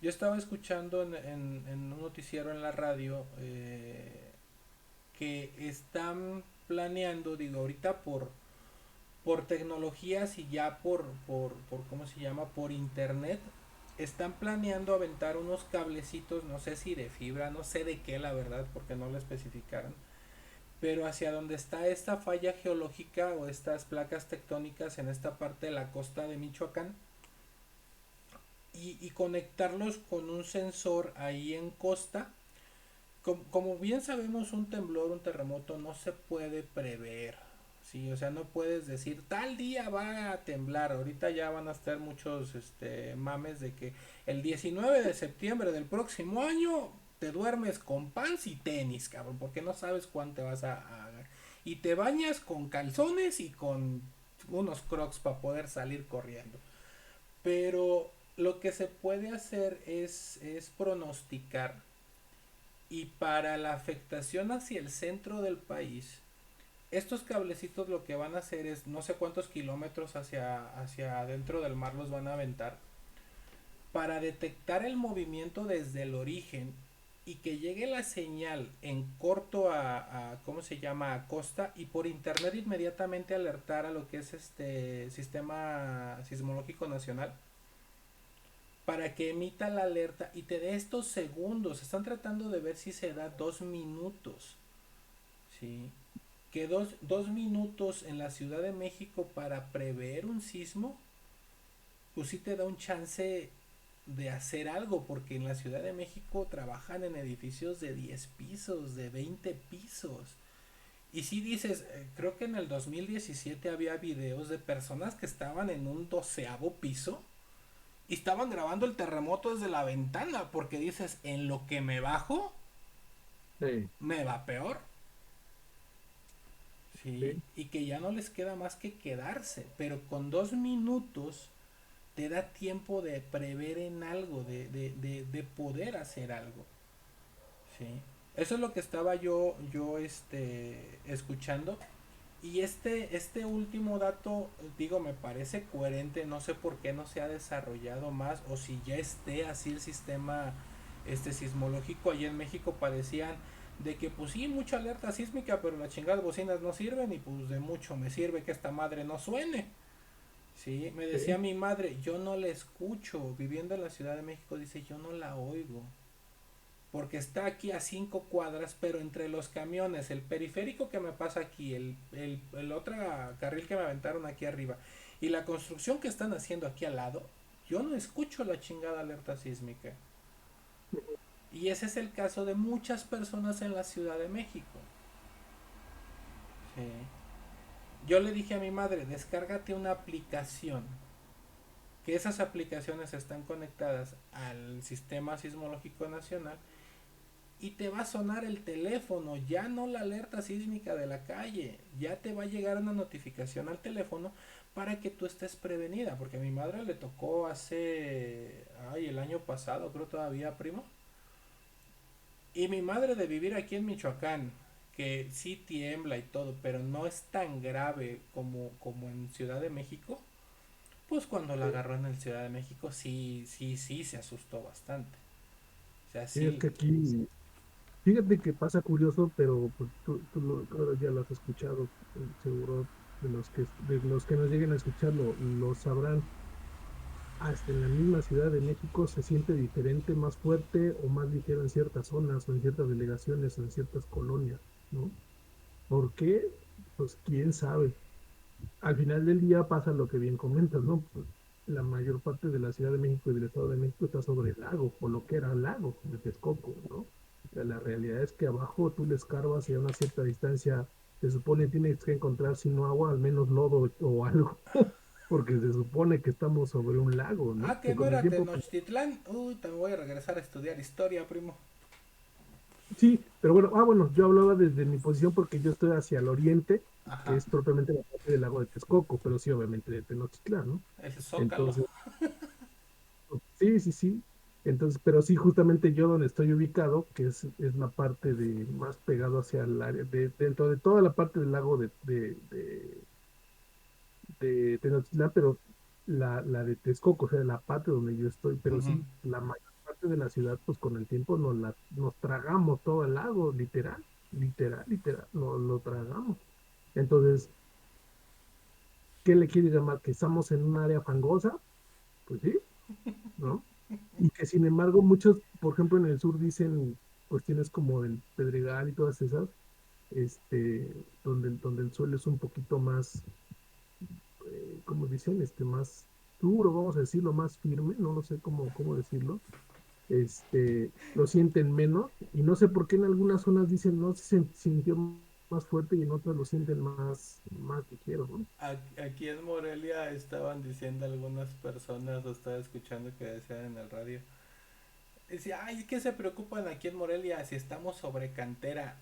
Yo estaba escuchando en un noticiero en la radio que están planeando, digo, ahorita por tecnologías y ya por, ¿cómo se llama? Por internet, están planeando aventar unos cablecitos, no sé si de fibra, no sé de qué la verdad, porque no lo especificaron, pero hacia donde está esta falla geológica o estas placas tectónicas en esta parte de la costa de Michoacán y conectarlos con un sensor ahí en costa. Como bien sabemos, un temblor, un terremoto no se puede prever. Sí, o sea, no puedes decir tal día va a temblar. Ahorita ya van a estar muchos mames de que el 19 de septiembre del próximo año te duermes con pants y tenis, cabrón, porque no sabes cuándo te vas a y te bañas con calzones y con unos crocs para poder salir corriendo. Pero lo que se puede hacer es pronosticar, y para la afectación hacia el centro del país, estos cablecitos lo que van a hacer es no sé cuántos kilómetros hacia adentro del mar los van a aventar para detectar el movimiento desde el origen y que llegue la señal en corto ¿cómo se llama? A costa, y por internet inmediatamente alertar a lo que es este sistema sismológico nacional para que emita la alerta y te dé estos segundos. Están tratando de ver si se da 2 minutos, ¿sí? Que dos minutos en la Ciudad de México para prever un sismo, pues sí te da un chance de hacer algo, porque en la Ciudad de México trabajan en edificios de 10 pisos, de 20 pisos. Y si dices, creo que en el 2017 había videos de personas que estaban en un 12º piso y estaban grabando el terremoto desde la ventana, porque dices, en lo que me bajo, Sí, me va peor. Sí, sí, y que ya no les queda más que quedarse, pero con 2 minutos te da tiempo de prever en algo, de poder hacer algo. Sí. Eso es lo que estaba yo escuchando. Y este último dato, digo, me parece coherente, no sé por qué no se ha desarrollado más, o si ya esté así el sistema sismológico. Allí en México padecían de que pues sí, mucha alerta sísmica, pero las chingadas bocinas no sirven, y pues de mucho me sirve que esta madre no suene. Sí, me decía sí. mi madre, yo no la escucho, viviendo en la Ciudad de México, dice, yo no la oigo porque está aquí a 5 cuadras, pero entre los camiones, el periférico que me pasa aquí, el otro carril que me aventaron aquí arriba, y la construcción que están haciendo aquí al lado, yo no escucho la chingada alerta sísmica. Y ese es el caso de muchas personas en la Ciudad de México. Sí. Yo le dije a mi madre, descárgate una aplicación, que esas aplicaciones están conectadas al sistema sismológico nacional, y te va a sonar el teléfono, ya no la alerta sísmica de la calle, ya te va a llegar una notificación al teléfono para que tú estés prevenida, porque a mi madre le tocó el año pasado, creo todavía, primo, y mi madre de vivir aquí en Michoacán, que sí tiembla y todo, pero no es tan grave como en Ciudad de México, pues cuando la Sí. agarró en el Ciudad de México sí, sí, sí se asustó bastante. O sea, Sí, es sí. que aquí, fíjate que pasa curioso, pero pues, tú ya lo has escuchado, seguro de los que nos lleguen a escucharlo, lo sabrán. Hasta en la misma Ciudad de México se siente diferente, más fuerte o más ligero en ciertas zonas o en ciertas delegaciones o en ciertas colonias, ¿no? ¿Por qué? Pues quién sabe. Al final del día pasa lo que bien comentas, ¿no? Pues, la mayor parte de la Ciudad de México y del Estado de México está sobre el lago, o lo que era el lago de Texcoco, ¿no? O sea, la realidad es que abajo tú le escarbas y a una cierta distancia se supone tienes que encontrar, si no agua, al menos lodo o algo, porque se supone que estamos sobre un lago, ¿no? Ah, que Que no con el era tiempo, pues, Tenochtitlán. Uy, te voy a regresar a estudiar historia, primo. sí, pero bueno, bueno, yo hablaba desde mi posición porque yo estoy hacia el oriente, que Ajá, es propiamente la parte del lago de Texcoco, pero sí, obviamente de Tenochtitlán, ¿no? el Zócalo. Entonces, sí, sí, sí. Entonces, pero sí, justamente yo donde estoy ubicado, que es la parte de más pegado hacia el área, dentro de toda la parte del lago de Tenochtitlán, pero la de Texcoco, o sea, la parte donde yo estoy, pero Ujú. sí, la mayor parte de la ciudad, pues con el tiempo nos tragamos todo el lago, literal, literal, literal, nos lo tragamos. Entonces, ¿qué le quiere llamar? ¿Que estamos en un área fangosa? Pues sí, ¿no? Y que sin embargo muchos, por ejemplo, en el sur dicen cuestiones como el Pedregal y todas esas, donde el suelo es un poquito más, como dicen, más duro, vamos a decirlo, más firme, no lo sé cómo decirlo, lo sienten menos, y no sé por qué en algunas zonas dicen no se sintió más fuerte y en otras lo sienten más ligero, ¿no? Aquí en Morelia estaban diciendo algunas personas, o estaba escuchando que decían en el radio. Decía, ay, ¿qué se preocupan aquí en Morelia si estamos sobre cantera?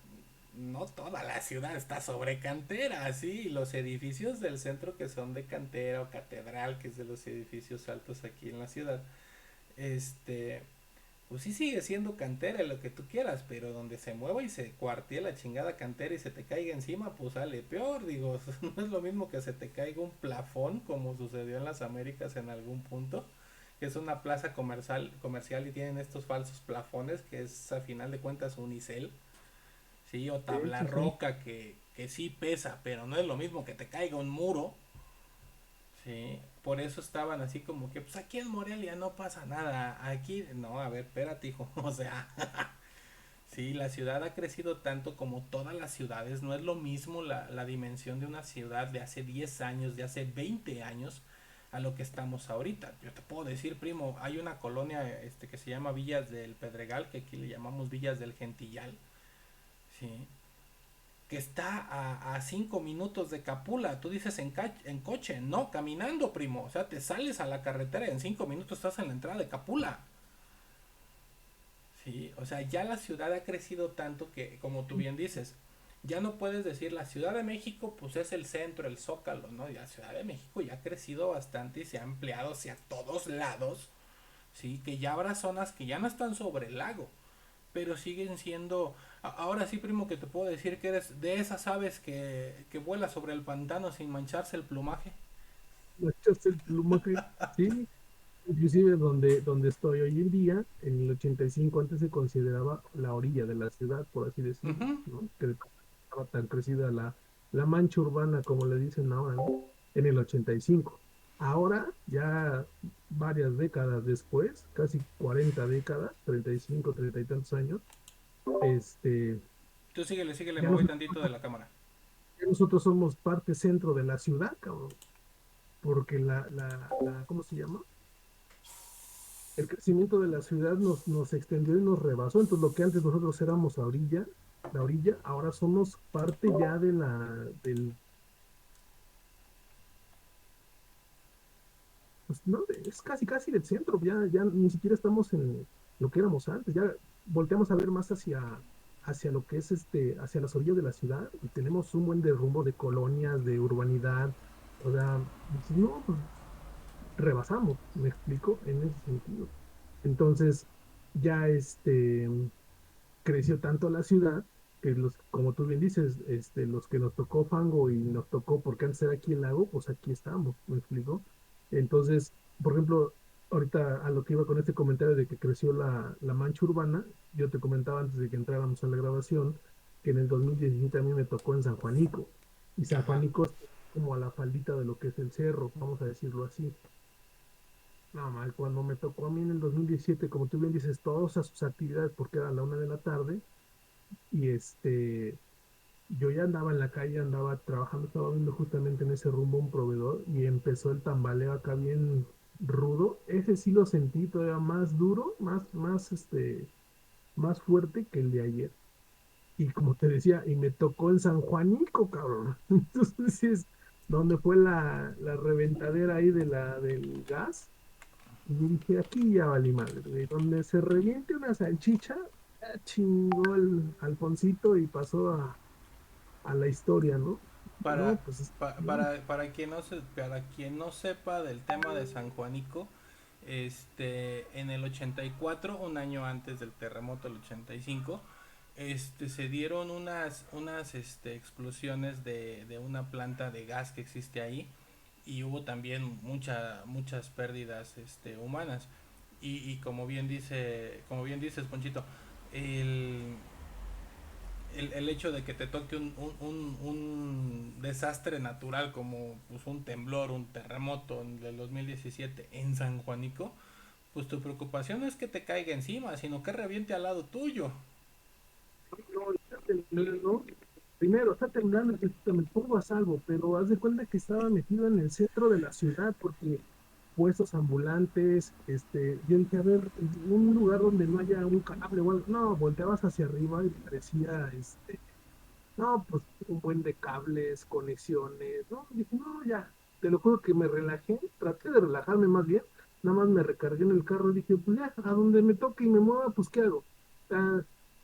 no toda la ciudad está sobre cantera, sí, los edificios del centro que son de cantera o catedral, que es de los edificios altos aquí en la ciudad, este, pues sí sigue siendo cantera lo que tú quieras, pero donde se mueva y se cuartee la chingada cantera y se te caiga encima, pues sale peor, digo, no es lo mismo que se te caiga un plafón como sucedió en las Américas en algún punto, que es una plaza comercial y tienen estos falsos plafones que es a final de cuentas unicel, sí, o De tabla hecho, sí. roca que sí pesa, pero no es lo mismo que te caiga un muro, sí, por eso estaban así como que, pues aquí en Morelia no pasa nada, aquí, no, a ver, espérate, hijo, o sea, sí, la ciudad ha crecido tanto como todas las ciudades, no es lo mismo la dimensión de una ciudad de hace 10 años, de hace 20 años, a lo que estamos ahorita. Yo te puedo decir, primo, hay una colonia que se llama Villas del Pedregal, que aquí le llamamos Villas del Gentillal, sí, que está a 5 minutos de Capula. Tú dices en coche, no, caminando, primo. O sea, te sales a la carretera y en 5 minutos estás en la entrada de Capula. Sí, o sea, ya la ciudad ha crecido tanto que, como tú bien dices, ya no puedes decir la Ciudad de México, pues es el centro, el zócalo, ¿no? Y la Ciudad de México ya ha crecido bastante y se ha ampliado hacia todos lados, sí, que ya habrá zonas que ya no están sobre el lago, pero siguen siendo. Ahora sí, primo, que te puedo decir que eres de esas aves que vuela sobre el pantano sin mancharse el plumaje. Manchas el plumaje. Sí, inclusive donde estoy hoy en día, en el 85 antes se consideraba la orilla de la ciudad, por así decirlo, Ujú. ¿no? Que estaba tan crecida la mancha urbana, como le dicen ahora, ¿no? En el 85. Ahora, ya varias décadas después, casi 40 décadas, 35, 30 y tantos años, este, Tú síguele, síguele, ya me voy nosotros, tantito de la cámara. ya nosotros somos parte centro de la ciudad, cabrón, porque ¿cómo se llama? El crecimiento de la ciudad nos extendió y nos rebasó. Entonces, lo que antes nosotros éramos la orilla, ahora somos parte ya pues no, es casi casi del centro, ya ni siquiera estamos en lo que éramos antes, ya volteamos a ver más hacia lo que es hacia las orillas de la ciudad y tenemos un buen derrumbo de colonias, de urbanidad, o sea, dices, no, pues rebasamos, me explico, en ese sentido. Entonces, ya creció tanto la ciudad que como tú bien dices, los que nos tocó fango y nos tocó, porque antes era aquí el lago, pues aquí estamos, ¿me explico? Entonces, por ejemplo, ahorita a lo que iba con este comentario de que creció la mancha urbana, yo te comentaba antes de que entráramos a la grabación, que en el 2017 a mí me tocó en San Juanico, y San Ajá. Juanico es como a la faldita de lo que es el cerro, vamos a decirlo así. No, mal, cuando me tocó a mí en el 2017, como tú bien dices, todas sus actividades, porque era la 1 de la tarde, y yo ya andaba en la calle, andaba trabajando, estaba viendo justamente en ese rumbo un proveedor y empezó el tambaleo acá bien rudo. Ese sí lo sentí todavía más duro, más fuerte que el de ayer. Y como te decía, y me tocó en San Juanico, cabrón. Entonces, donde fue la reventadera ahí del gas. Y yo dije, aquí ya valí madre, güey. Donde se reviente una salchicha, ya chingó el Alfoncito y pasó a la historia, ¿no? No, Para, pues para quien no sepa del tema de San Juanico, en el 84, un año antes del terremoto del 85, se dieron unas explosiones de una planta de gas que existe ahí y hubo también muchas pérdidas humanas. Y como bien dices, Ponchito, el, el hecho de que te toque un desastre natural como pues, un temblor, un terremoto en el 2017 en San Juanico, pues tu preocupación no es que te caiga encima, sino que reviente al lado tuyo. no, está temblando. Primero, está temblando, me pongo a salvo, pero haz de cuenta que estaba metido en el centro de la ciudad porque puestos ambulantes, yo dije, a ver, un lugar donde no haya un cable o algo, no, volteabas hacia arriba y parecía, no, pues un buen de cables, conexiones, ¿no? Dije, no, ya, te lo juro que me relajé, traté de relajarme más bien, nada más me recargué en el carro y dije, pues ya, a donde me toque y me mueva, pues ¿qué hago?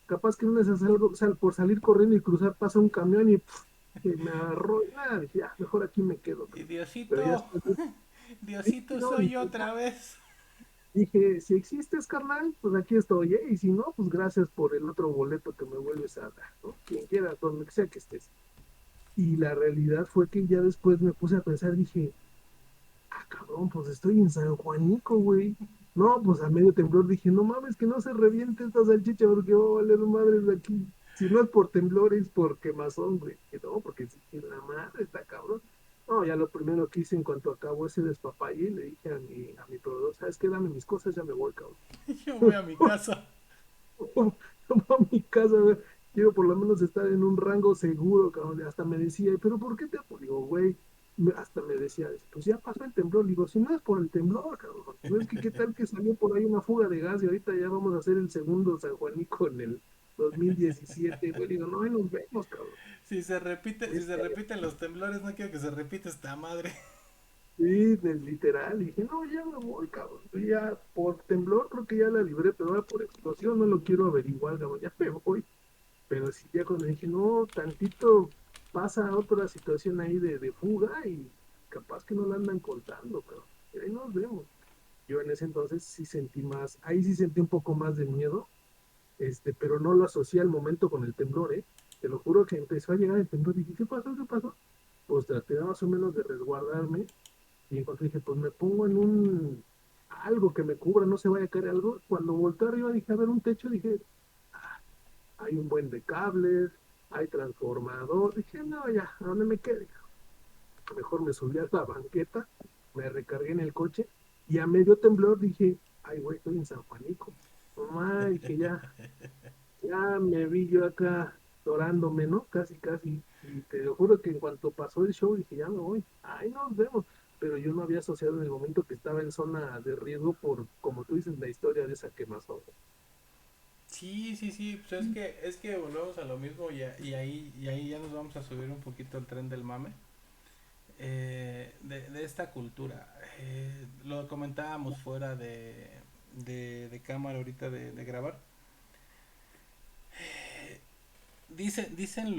capaz que una vez salgo, por salir corriendo y cruzar pasa un camión y pf, que me agarró, y nada, dije, ya, mejor aquí me quedo, Y cabrón. Pero ya Diosito, después, sí, Diosito no, soy dije, yo otra vez. dije, si existes, carnal, pues aquí estoy, ¿eh? Y si no, pues gracias por el otro boleto que me vuelves a dar, ¿no? Quien quiera, donde sea que estés. Y la realidad fue que ya después me puse a pensar, dije, ah, cabrón, pues estoy en San Juanico, güey. No, pues a medio temblor dije, no mames, que no se reviente esta salchicha porque va a valer madres de aquí. Si no es por temblor, es por quemazón, güey. Que no, porque si la madre está cabrón. No, ya lo primero que hice en cuanto acabó ese despapalle, le dije a mi proveedor, ¿sabes qué? Dame mis cosas, ya me voy, cabrón. Yo voy a mi casa. A mi casa, güey. Quiero por lo menos estar en un rango seguro, cabrón. Hasta me decía, ¿pero por qué te apoyo? Digo, güey, hasta me decía, pues ya pasó el temblor. Digo, si no es por el temblor, cabrón. No es que qué tal que salió por ahí una fuga de gas y ahorita ya vamos a hacer el segundo San Juanico en el 2017, güey. Digo, no, ahí nos vemos, cabrón. Si se repiten los temblores, no quiero que se repita esta madre. Sí, literal. Dije, no, ya me voy, cabrón. Yo ya por temblor creo que ya la libré, pero ahora por explosión no lo quiero averiguar, cabrón. Ya me voy. Pero sí, ya cuando dije, no, tantito pasa otra situación ahí de fuga y capaz que no la andan contando, pero ahí nos vemos. Yo en ese entonces sí sentí más, ahí sí sentí un poco más de miedo, pero no lo asocié al momento con el temblor, ¿eh? Te lo juro que empezó a llegar el temblor y dije, ¿qué pasó? ¿Qué pasó? Pues traté más o menos de resguardarme y en cuanto dije, pues me pongo en algo que me cubra, no se vaya a caer algo. Cuando volteé arriba dije, a ver, un techo, dije, hay un buen de cables, hay transformador. Dije, no, ya, ¿a dónde me quede? Mejor me subí a la banqueta, me recargué en el coche y a medio temblor dije, ay, güey, estoy en San Juanico. Mamá, dije, ya me vi yo acá dorándome, ¿no? Casi, casi. Y te lo juro que en cuanto pasó el show dije, ya me voy. Ay, nos vemos. Pero yo no había asociado en el momento que estaba en zona de riesgo por, como tú dices, la historia de esa quemazón. Sí, sí, sí, pues es que volvemos a lo mismo y ahí ya nos vamos a subir un poquito al tren del mame. De esta cultura. Lo comentábamos fuera de cámara ahorita de grabar. Dicen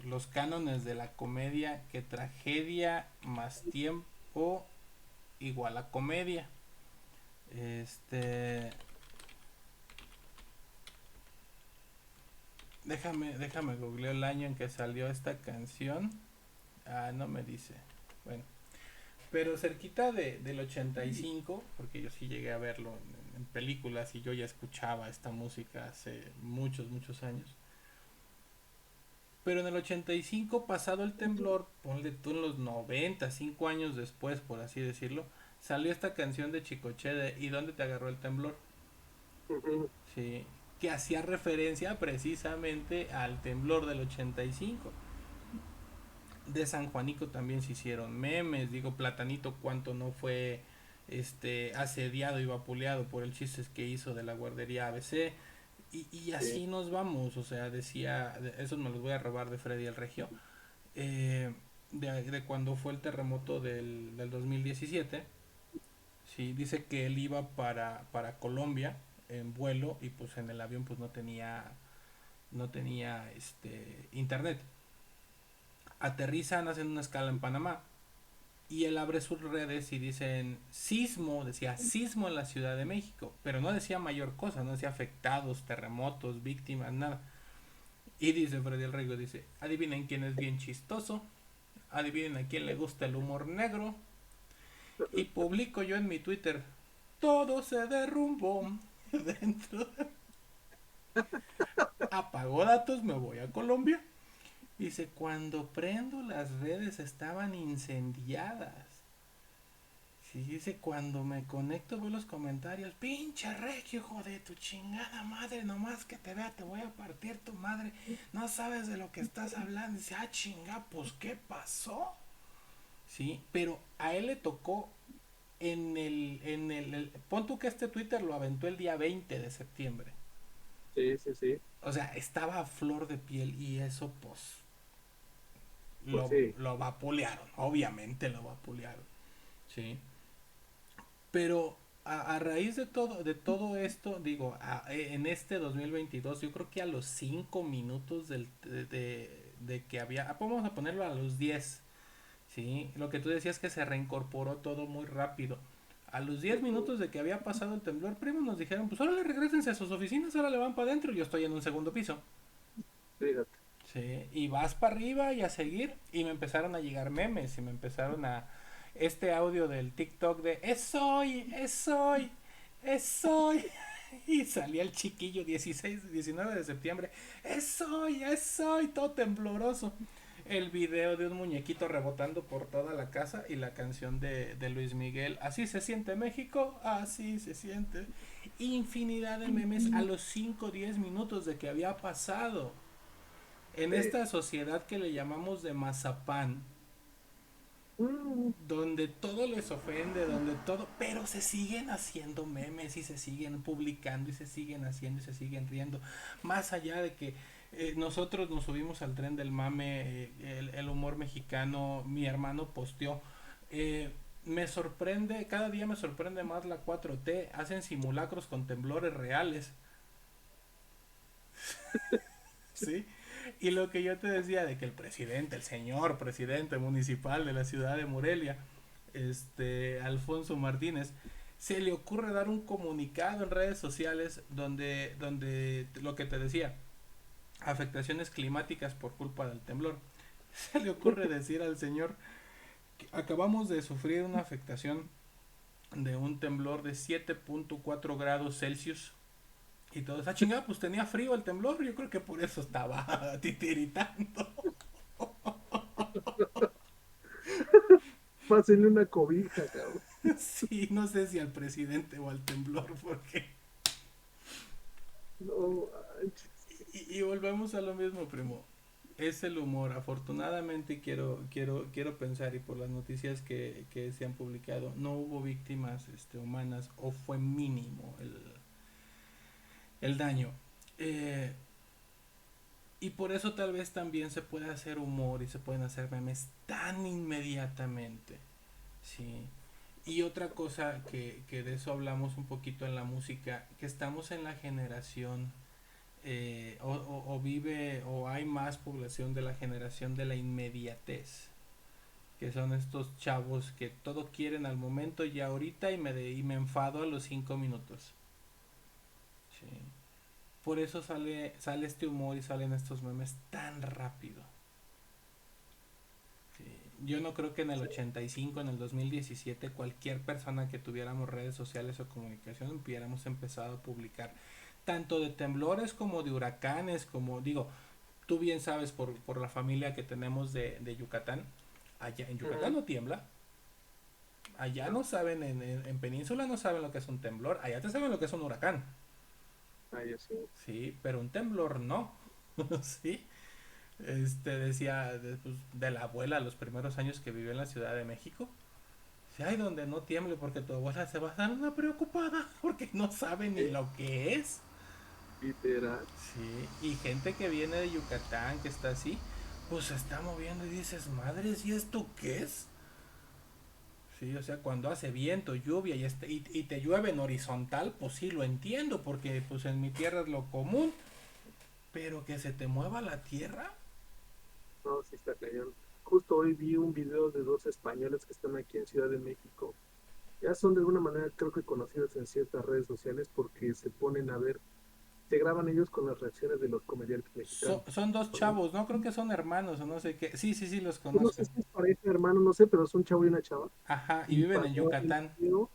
los cánones de la comedia que tragedia más tiempo igual a comedia. Este, déjame googleo el año en que salió esta canción. Ah, no me dice. Bueno, pero cerquita del 85, porque yo sí llegué a verlo en películas y yo ya escuchaba esta música hace muchos, muchos años. Pero en el 85, pasado el temblor, ponle tú en los 90, 5 años después, por así decirlo, salió esta canción de Chicoche de ¿Y dónde te agarró el temblor? Ujú. Sí, que hacía referencia precisamente al temblor del 85. De San Juanico también se hicieron memes, digo, Platanito cuánto no fue asediado y vapuleado por el chistes que hizo de la guardería ABC. Y Sí, así nos vamos, o sea, decía, eso me los voy a robar de Freddy el Regio, de cuando fue el terremoto del 2017, sí, dice que él iba para Colombia en vuelo y pues en el avión pues no tenía internet. Aterrizan, hacen una escala en Panamá y él abre sus redes y dicen sismo, decía sismo en la Ciudad de México, pero no decía mayor cosa, no decía afectados, terremotos, víctimas, nada. Y dice Freddy el Rigo, dice, adivinen quién es bien chistoso, adivinen a quién le gusta el humor negro. Y publico yo en mi Twitter, todo se derrumbó dentro. Apagó datos, me voy a Colombia. Dice, cuando prendo las redes estaban incendiadas. Sí, dice, cuando me conecto veo los comentarios, pinche Regio, hijo de tu chingada madre, nomás que te vea te voy a partir tu madre, no sabes de lo que estás hablando. Dice, ah, chinga, pues ¿qué pasó? Sí, pero a él le tocó pon tú que este Twitter lo aventó el día 20 de septiembre. sí, sí, sí. O sea, estaba a flor de piel y eso pues Pues lo, sí. lo vapulearon, obviamente lo vapulearon, ¿sí? Pero a raíz de todo esto, digo, en este 2022, yo creo que a los 5 minutos de que había, vamos a ponerlo a los 10, ¿sí? Lo que tú decías que se reincorporó todo muy rápido. A los 10 Ujú. minutos de que había pasado el temblor, primo, nos dijeron, pues ahora le regresense a sus oficinas, ahora le van para adentro, yo estoy en un segundo piso. Fíjate. Sí, y vas para arriba y a seguir, y me empezaron a llegar memes, y me empezaron a... Este audio del TikTok de es hoy, es hoy, es hoy. Y salía el chiquillo 16, 19 de septiembre. Es hoy, todo tembloroso. El video de un muñequito rebotando por toda la casa y la canción de Luis Miguel. Así se siente México, así se siente. Infinidad de memes a los 5 10 minutos de que había pasado. En Sí. esta sociedad que le llamamos de mazapán, Mm, donde todo les ofende, donde todo, pero se siguen haciendo memes y se siguen publicando y se siguen haciendo y se siguen riendo, más allá de que nosotros nos subimos al tren del mame, el humor mexicano, mi hermano posteó, eh, me sorprende, cada día me sorprende más la 4T, hacen simulacros con temblores reales, ¿sí? Y lo que yo te decía de que el presidente, el señor presidente municipal de la ciudad de Morelia, Alfonso Martínez, se le ocurre dar un comunicado en redes sociales donde lo que te decía, afectaciones climáticas por culpa del temblor. Se le ocurre decir al señor que acabamos de sufrir una afectación de un temblor de 7.4 grados Celsius. Y todo esa chingada, pues tenía frío el temblor. Yo creo que por eso estaba titiritando. Pásenle una cobija, cabrón. Sí, no sé si al presidente o al temblor, porque. No manches. Y volvemos a lo mismo, primo. Es el humor. Afortunadamente quiero pensar, y por las noticias que se han publicado, no hubo víctimas humanas, o fue mínimo el daño. Eh, y por eso tal vez también se puede hacer humor y se pueden hacer memes tan inmediatamente. Sí. Y otra cosa que de eso hablamos un poquito en la música, que estamos en la generación, o vive, o hay más población de la generación de la inmediatez, que son estos chavos que todo quieren al momento y ahorita, y me enfado a los 5 minutos. Sí. Por eso sale este humor y salen estos memes tan rápido. Sí. Yo no creo que en el Sí. 85, en el 2017, cualquier persona que tuviéramos redes sociales o comunicación hubiéramos empezado a publicar tanto de temblores como de huracanes, como digo, tú bien sabes por la familia que tenemos de Yucatán, allá en Yucatán Ujú. no tiembla, allá No, no saben, en Península no saben lo que es un temblor, allá te saben lo que es un huracán, ahí sí. sí, pero un temblor no, sí. Decía de la abuela los primeros años que vivió en la Ciudad de México. Si hay donde no tiemble porque tu abuela se va a estar una preocupada porque no sabe ni Eh, lo que es. literal. Sí, y gente que viene de Yucatán, que está así, pues se está moviendo y dices, madres, ¿y esto qué es? Sí, o sea, cuando hace viento, lluvia y te llueve en horizontal, pues sí lo entiendo porque pues en mi tierra es lo común, pero que se te mueva la tierra. No, sí está cañón. Justo hoy vi un video de dos españoles que están aquí en Ciudad de México. Ya son de alguna manera, creo que conocidos en ciertas redes sociales porque se ponen a ver, se graban ellos con las reacciones de los comediantes mexicanos. Son dos Son- chavos, no creo que son hermanos o no sé qué. Sí, sí, sí, los Pues no conozco. sé si es pareja, hermano, no sé, pero es un chavo y una chava. Ajá, y Y viven en pasó el Yucatán. video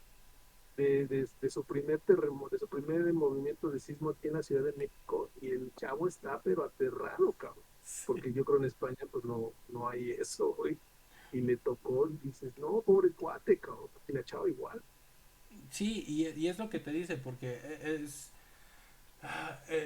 de su primer terremoto, de su primer movimiento de sismo aquí en la Ciudad de México. Y el chavo está, pero aterrado, cabrón. Sí. Porque yo creo en España, pues no, no hay eso, güey. Y le tocó, y dices, no, pobre cuate, cabrón. Y la chava igual. Sí, y es lo que te dice, porque es...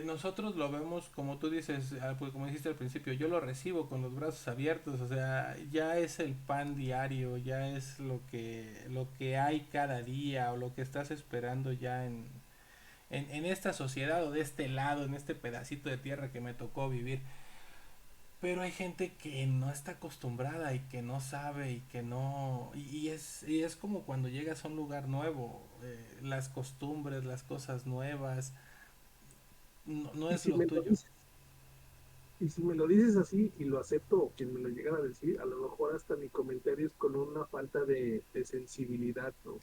nosotros lo vemos, como tú dices, pues como dijiste al principio, yo lo recibo con los brazos abiertos, o sea, ya es el pan diario, ya es lo que hay cada día o lo que estás esperando ya en esta sociedad o de este lado, en este pedacito de tierra que me tocó vivir. pero hay gente que no está acostumbrada y que no sabe y que no... y es como cuando llegas a un lugar nuevo, las costumbres, las cosas nuevas, no, no Y es si lo me lo tuyo. dices, y si me lo dices así y lo acepto, o quien me lo llegara a decir, a lo mejor hasta mi comentario es con una falta de sensibilidad, ¿no?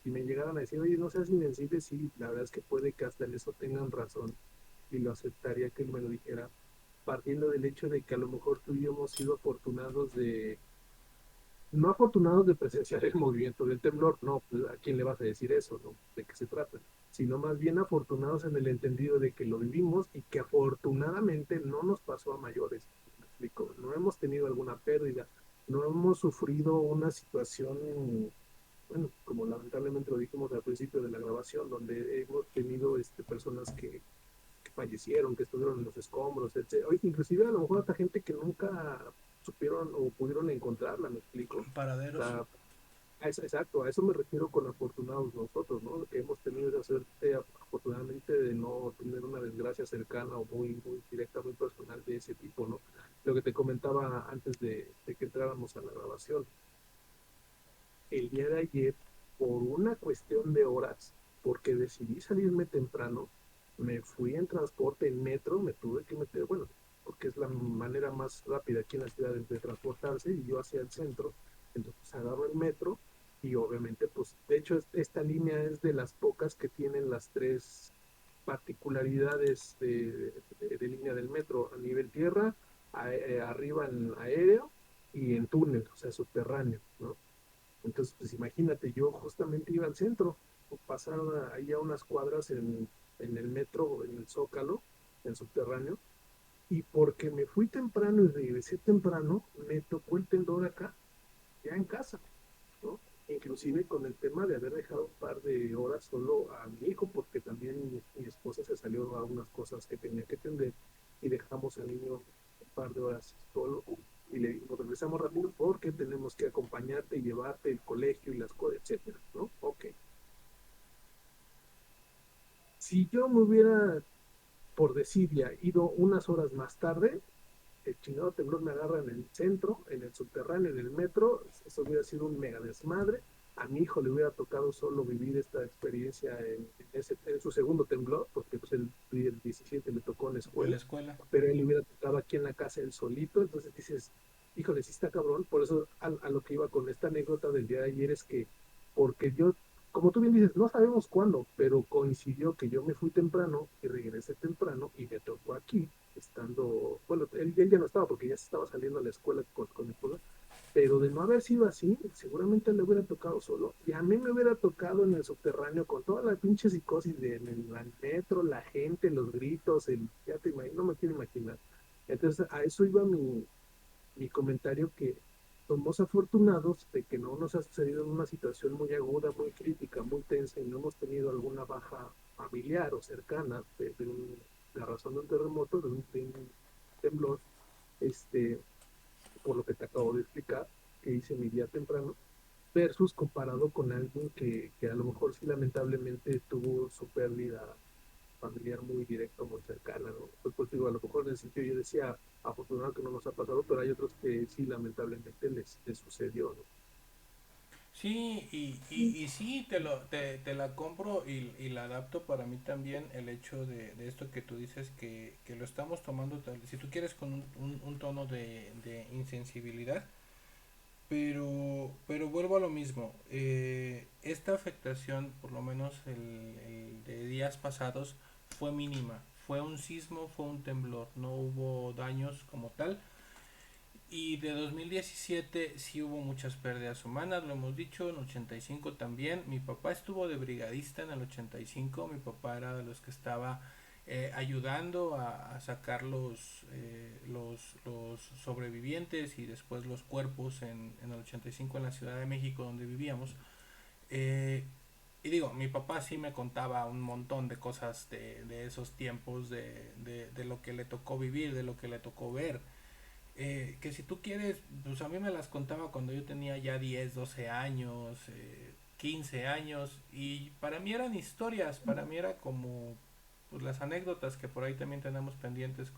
Si me llegaran a decir, oye, no seas insensible, sí, la verdad es que puede que hasta en eso tengan razón y lo aceptaría que me lo dijera, partiendo del hecho de que a lo mejor tú y yo hemos sido afortunados de, no afortunados de presenciar el movimiento del temblor, no, pues, ¿a quién le vas a decir eso, no? ¿De qué se trata? Sino más bien afortunados en el entendido de que lo vivimos y que afortunadamente no nos pasó a mayores. ¿Me explico? No hemos tenido alguna pérdida, no hemos sufrido una situación, bueno, como lamentablemente lo dijimos al principio de la grabación, donde hemos tenido personas que fallecieron, que estuvieron en los escombros, etc. Oye, inclusive a lo mejor hasta gente que nunca supieron o pudieron encontrarla, me explico. O Paraderos. sea, exacto, a eso me refiero con afortunados nosotros, ¿no? Que hemos tenido esa suerte, afortunadamente, de no tener una desgracia cercana o muy, muy directa, muy personal de ese tipo, ¿no? Lo que te comentaba antes de que entráramos a la grabación, el día de ayer, por una cuestión de horas, porque decidí salirme temprano, me fui en transporte en metro, me tuve que meter, bueno, porque es la manera más rápida aquí en la ciudad de transportarse, y yo hacia el centro, entonces agarro el metro y obviamente, pues, de hecho, esta línea es de las pocas que tienen las tres particularidades de línea del metro, a nivel tierra, arriba en aéreo y en túnel, o sea, subterráneo, ¿no? Entonces, pues imagínate, yo justamente iba al centro, pasaron ahí a unas cuadras en el metro, en el Zócalo, en subterráneo, y porque me fui temprano y regresé temprano, me tocó el temblor acá, ya en casa, ¿no? Inclusive con el tema de haber dejado un par de horas solo a mi hijo, porque también mi esposa se salió a unas cosas que tenía que atender y dejamos al niño un par de horas solo y le dijimos, regresamos rápido porque tenemos que acompañarte y llevarte el colegio y las cosas, etcétera, ¿no? Ok. Si yo me hubiera, por desidia, ido unas horas más tarde, el chingado temblor me agarra en el centro, en el subterráneo, en el metro, eso hubiera sido un mega desmadre. A mi hijo le hubiera tocado solo vivir esta experiencia en su segundo temblor, porque pues el 17 le tocó en la En la escuela, escuela. pero él le hubiera tocado aquí en la casa él solito. Entonces dices, híjole, sí está cabrón. Por eso a lo que iba con esta anécdota del día de ayer es que, porque yo, como tú bien dices, no sabemos cuándo, pero coincidió que yo me fui temprano y regresé temprano y me tocó aquí estando, bueno, él ya no estaba porque ya se estaba saliendo a la escuela con mi esposa, pero de no haber sido así, seguramente le hubiera tocado solo. Y a mí me hubiera tocado en el subterráneo con toda la pinche psicosis del metro, la gente, los gritos, ya te imagino, no me quiero imaginar. Entonces, a eso iba mi comentario, que somos afortunados de que no nos ha sucedido en una situación muy aguda, muy crítica, muy tensa, y no hemos tenido alguna baja familiar o cercana la razón de un terremoto, de un temblor, este, por lo que te acabo de explicar, que hice mi día temprano, versus comparado con alguien que a lo mejor sí lamentablemente tuvo su pérdida familiar muy directa, muy cercana, ¿no? Pues digo, a lo mejor en ese sentido yo decía, afortunado que no nos ha pasado, pero hay otros que sí lamentablemente les sucedió, ¿no? Sí, y sí, te la compro y la adapto para mí también el hecho de esto que tú dices que lo estamos tomando, si tú quieres, con un tono de insensibilidad, pero vuelvo a lo mismo. Esta afectación, por lo menos el de días pasados, fue mínima. Fue un sismo, fue un temblor, no hubo daños como tal. Y de 2017 sí hubo muchas pérdidas humanas, lo hemos dicho, en 85 también. Mi papá estuvo de brigadista en el 85, mi papá era de los que estaba ayudando a sacar los sobrevivientes y después los cuerpos en el 85 en la Ciudad de México donde vivíamos. Eh, y digo, mi papá sí me contaba un montón de cosas de esos tiempos, de lo que le tocó vivir, de lo que le tocó ver. Que si tú quieres, pues a mí me las contaba cuando yo tenía ya 10 12 años, 15 años, y para mí eran historias, para mí era como pues, las anécdotas que por ahí también tenemos pendientes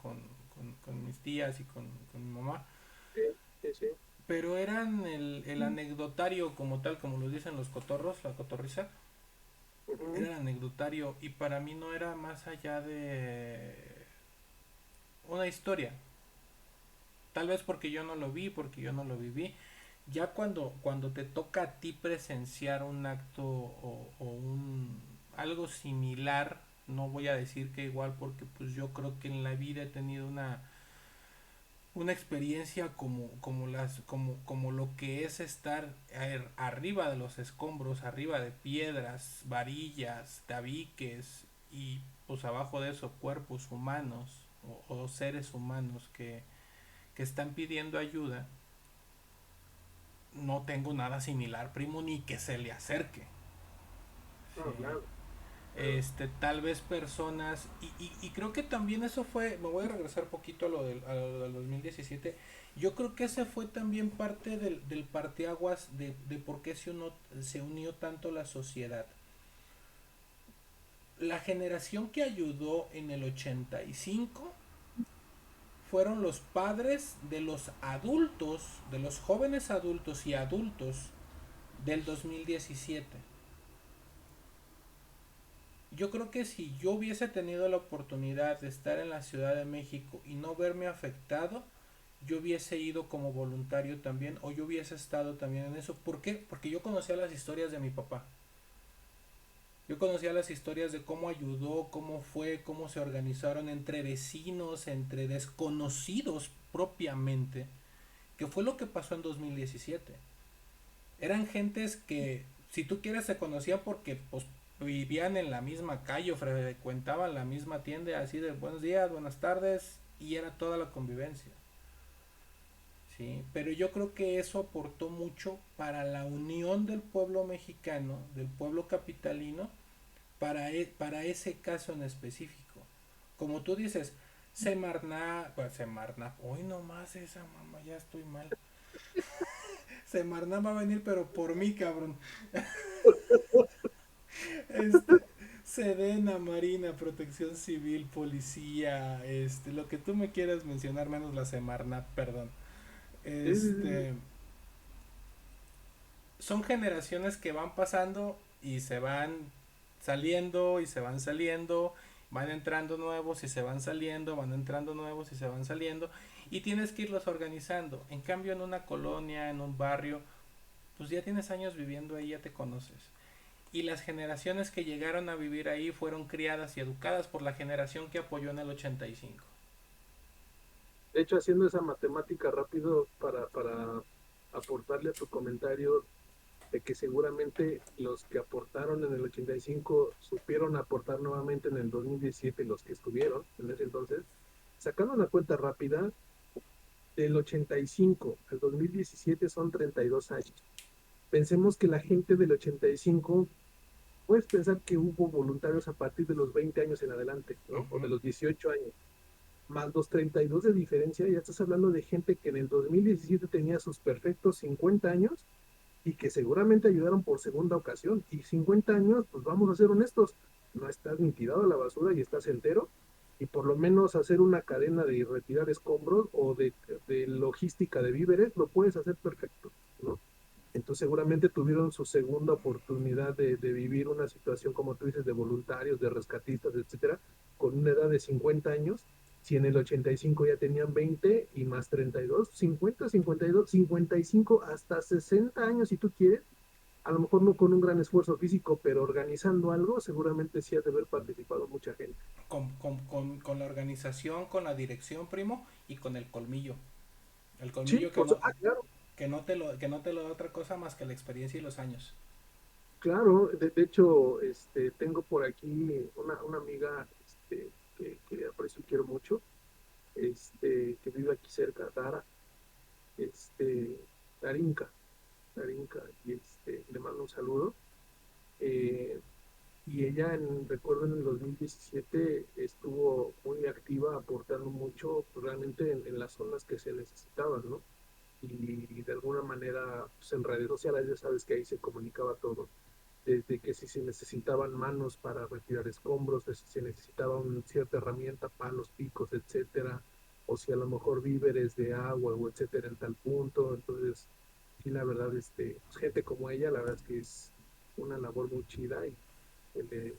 con mis tías y con mi mamá. Sí, sí, sí. Pero eran el anecdotario como tal, como lo dicen los cotorros, la cotorriza. Era Ujú. el anecdotario y para mí no era más allá de una historia. Tal vez porque yo no lo vi, porque yo no lo viví. Ya cuando te toca a ti presenciar un acto algo similar, no voy a decir que igual porque pues yo creo que en la vida he tenido una experiencia como lo que es estar arriba de los escombros, arriba de piedras, varillas, tabiques y pues abajo de eso cuerpos humanos o seres humanos que están pidiendo ayuda. No tengo nada similar, primo, ni que se le acerque. No, Sí. claro, claro. Tal vez personas, y creo que también eso fue, me voy a regresar poquito a lo del 2017. Yo creo que ese fue también parte del parteaguas de por qué se unió tanto la sociedad. La generación que ayudó en el 85 fueron los padres de los adultos, de los jóvenes adultos y adultos del 2017. Yo creo que si yo hubiese tenido la oportunidad de estar en la Ciudad de México y no verme afectado, yo hubiese ido como voluntario también o yo hubiese estado también en eso. ¿Por qué? Porque yo conocía las historias de mi papá. Yo conocía las historias de cómo ayudó, cómo fue, cómo se organizaron entre vecinos, entre desconocidos propiamente, que fue lo que pasó en 2017. Eran gentes que, si tú quieres, se conocían porque pues, vivían en la misma calle o frecuentaban la misma tienda, así de buenos días, buenas tardes, y era toda la convivencia. ¿Sí? Pero yo creo que eso aportó mucho para la unión del pueblo mexicano, del pueblo capitalino, para ese caso en específico. Como tú dices, Semarnat, hoy nomás esa mamá, ya estoy mal. Semarnat va a venir, pero por mí, cabrón. Este, Sedena, Marina, Protección Civil, Policía, lo que tú me quieras mencionar, menos la Semarnat, perdón. Sí, sí, sí. Este, son generaciones que van pasando y se van saliendo y se van saliendo, van entrando nuevos y se van saliendo, van entrando nuevos y se van saliendo, y tienes que irlos organizando. En cambio, en una colonia, en un barrio, pues ya tienes años viviendo ahí, ya te conoces. Y las generaciones que llegaron a vivir ahí fueron criadas y educadas por la generación que apoyó en el 85. De hecho, haciendo esa matemática rápido para aportarle a tu comentario de que seguramente los que aportaron en el 85 supieron aportar nuevamente en el 2017 los que estuvieron en ese entonces, sacando una cuenta rápida, del 85 al 2017 son 32 años. Pensemos que la gente del 85, puedes pensar que hubo voluntarios a partir de los 20 años en adelante, ¿no? O de Ujú. los 18 años, más los 32 de diferencia, ya estás hablando de gente que en el 2017 tenía sus perfectos 50 años y que seguramente ayudaron por segunda ocasión. Y 50 años, pues vamos a ser honestos, no estás ni tirado a la basura y estás entero. Y por lo menos hacer una cadena de retirar escombros o de logística de víveres, lo puedes hacer perfecto, ¿no? Entonces seguramente tuvieron su segunda oportunidad de vivir una situación, como tú dices, de voluntarios, de rescatistas, etcétera, con una edad de 50 años. Si en el 85 ya tenían 20 y más 32, 50, 52, 55, hasta 60 años si tú quieres, a lo mejor no con un gran esfuerzo físico, pero organizando algo, seguramente sí ha de haber participado mucha gente. Con la organización, con la dirección, primo, y con el colmillo. El Sí, colmillo claro, que no te lo da otra cosa más que la experiencia y los años. claro. De hecho, tengo por aquí una amiga que aprecio y quiero mucho, que vive aquí cerca, Dara, este, Darinka, Darinka, y le mando un saludo. Eh, y ella, recuerdo en el 2017, estuvo muy activa, aportando mucho pues, realmente en las zonas que se necesitaban, ¿no? Y de alguna manera, pues, en redes sociales, ya sabes que ahí se comunicaba todo, desde que si se necesitaban manos para retirar escombros, de si se necesitaba una cierta herramienta, palos, picos, etcétera, o si a lo mejor víveres de agua o etcétera en tal punto. Entonces, sí, la verdad, pues, gente como ella, la verdad es que es una labor muy chida y se le,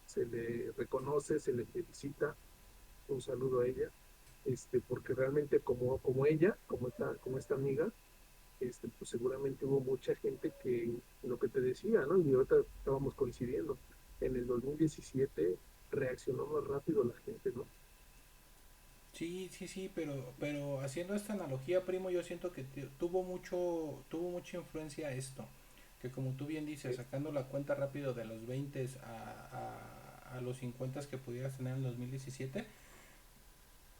se le reconoce, se le felicita. Un saludo a ella, porque realmente como ella, como esta amiga, pues seguramente hubo mucha gente que, lo que te decía, ¿no? Y ahorita estábamos coincidiendo, en el 2017 reaccionó más rápido la gente, ¿no? Sí, sí, sí, pero haciendo esta analogía, primo, yo siento que tuvo mucha influencia esto, que como tú bien dices, Sí, sacando la cuenta rápido de los 20 a los 50 que pudieras tener en el 2017,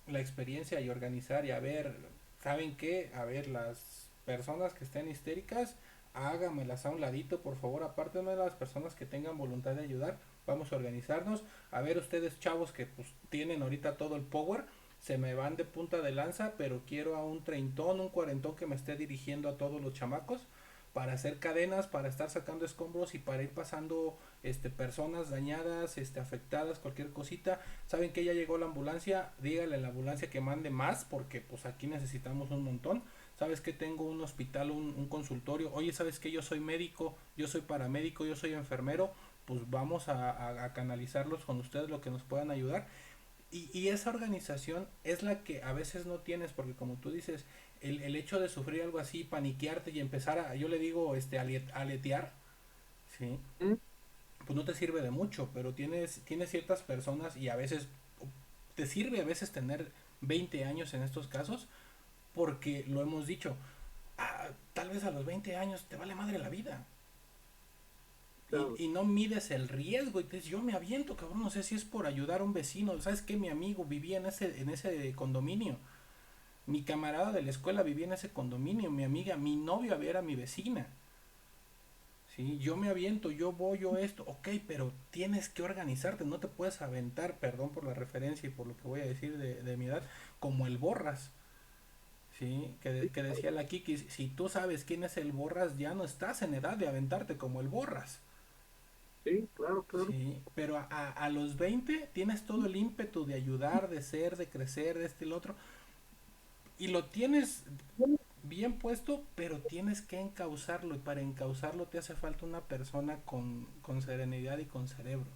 la experiencia y organizar y a ver, ¿saben qué? A ver, las personas que estén histéricas, hágamelas a un ladito, por favor, apártenme de las personas que tengan voluntad de ayudar, vamos a organizarnos, a ver ustedes chavos que pues tienen ahorita todo el power, se me van de punta de lanza, pero quiero a un treintón, un cuarentón que me esté dirigiendo a todos los chamacos para hacer cadenas, para estar sacando escombros y para ir pasando personas dañadas, afectadas, cualquier cosita. Saben que ya llegó la ambulancia, dígale a la ambulancia que mande más porque pues aquí necesitamos un montón. Sabes que tengo un hospital, un consultorio. Oye, sabes que yo soy médico, yo soy paramédico, yo soy enfermero. Pues vamos a canalizarlos con ustedes lo que nos puedan ayudar. Y esa organización es la que a veces no tienes, porque como tú dices, el hecho de sufrir algo así, paniquearte y empezar a, yo le digo, aletear, ¿sí? mm, Pues no te sirve de mucho, pero tienes ciertas personas y a veces te sirve a veces tener 20 años en estos casos, porque lo hemos dicho, tal vez a los 20 años te vale madre la vida. claro, Y no mides el riesgo y te dices, yo me aviento, cabrón, no sé si es por ayudar a un vecino, ¿sabes qué? Mi amigo vivía en ese condominio, mi camarada de la escuela vivía en ese condominio, mi amiga, mi novio era mi vecina. Sí, yo me aviento, yo voy, yo esto, ok, pero tienes que organizarte, no te puedes aventar, perdón por la referencia y por lo que voy a decir de mi edad, como el Borras, sí, sí, que claro, decía la Kiki, si tú sabes quién es el Borras, ya no estás en edad de aventarte como el Borras, sí, claro, claro. sí, pero a los 20 tienes todo el ímpetu de ayudar, de ser, de crecer, de este y lo otro, y lo tienes bien puesto, pero tienes que encauzarlo y para encauzarlo te hace falta una persona con serenidad y con cerebro,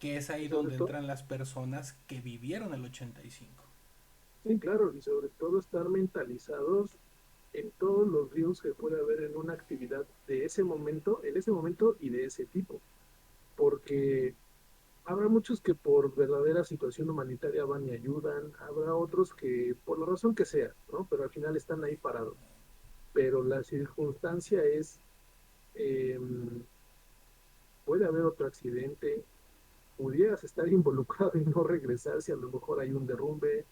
que es Y ahí sobre donde todo, entran las personas que vivieron el 85. sí, claro, y sobre todo estar mentalizados en todos los riesgos que puede haber en una actividad de ese momento, en ese momento y de ese tipo, porque habrá muchos que por verdadera situación humanitaria van y ayudan, habrá otros que por la razón que sea, ¿no? Pero al final están ahí parados. Pero la circunstancia es, eh, puede haber otro accidente, pudieras estar involucrado y no regresar si a lo mejor hay un derrumbe.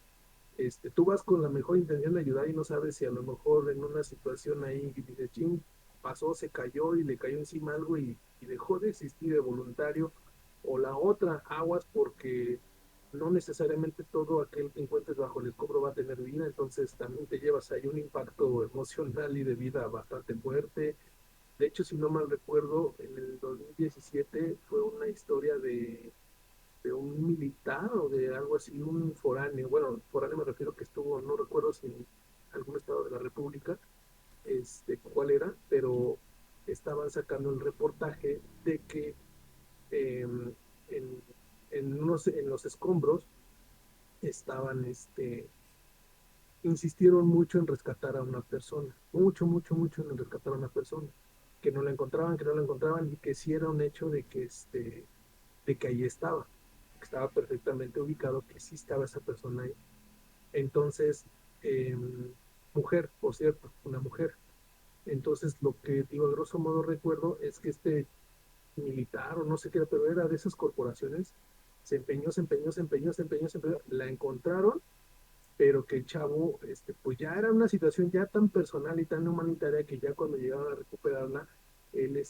Tú vas con la mejor intención de ayudar y no sabes si a lo mejor en una situación ahí dice, ching, pasó, se cayó y le cayó encima algo y dejó de existir de voluntario. O la otra, aguas porque no necesariamente todo aquel que encuentres bajo el escombro va a tener vida, entonces también te llevas ahí un impacto emocional y de vida bastante fuerte. De hecho, si no mal recuerdo, en el 2017 fue una historia de un militar o de algo así, un foráneo. Bueno, foráneo me refiero que estuvo, no recuerdo si en algún estado de la República, cuál era, pero estaban sacando el reportaje de que eh, en, en los escombros estaban, insistieron mucho en rescatar a una persona, mucho, mucho, mucho en rescatar a una persona, que no la encontraban, que no la encontraban y que sí era un hecho de que ahí estaba, que estaba perfectamente ubicado, que sí estaba esa persona ahí. Entonces, eh, mujer, por cierto, una mujer. Entonces, lo que digo, a grosso modo recuerdo es que este militar o no sé qué era, pero era de esas corporaciones, se empeñó, se empeñó, se empeñó, se empeñó, se empeñó, la encontraron, pero que el chavo, pues ya era una situación ya tan personal y tan humanitaria que ya cuando llegaron a recuperarla, él,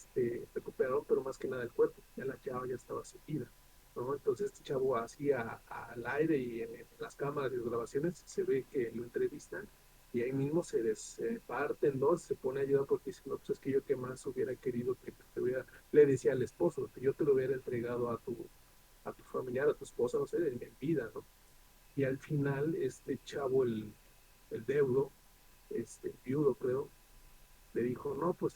recuperaron, pero más que nada el cuerpo, ya la chava ya estaba seguida, ¿no? Entonces este chavo así al aire y en las cámaras y las grabaciones se ve que lo entrevistan y ahí mismo se parte en dos, se pone a ayudar porque dice, no, pues es que yo qué más hubiera querido que te hubiera, le decía al esposo, que yo te lo hubiera entregado a tu familiar, a tu esposa, no sé, en vida, ¿no? Y al final, este chavo, el deudo, viudo creo, le dijo, no, pues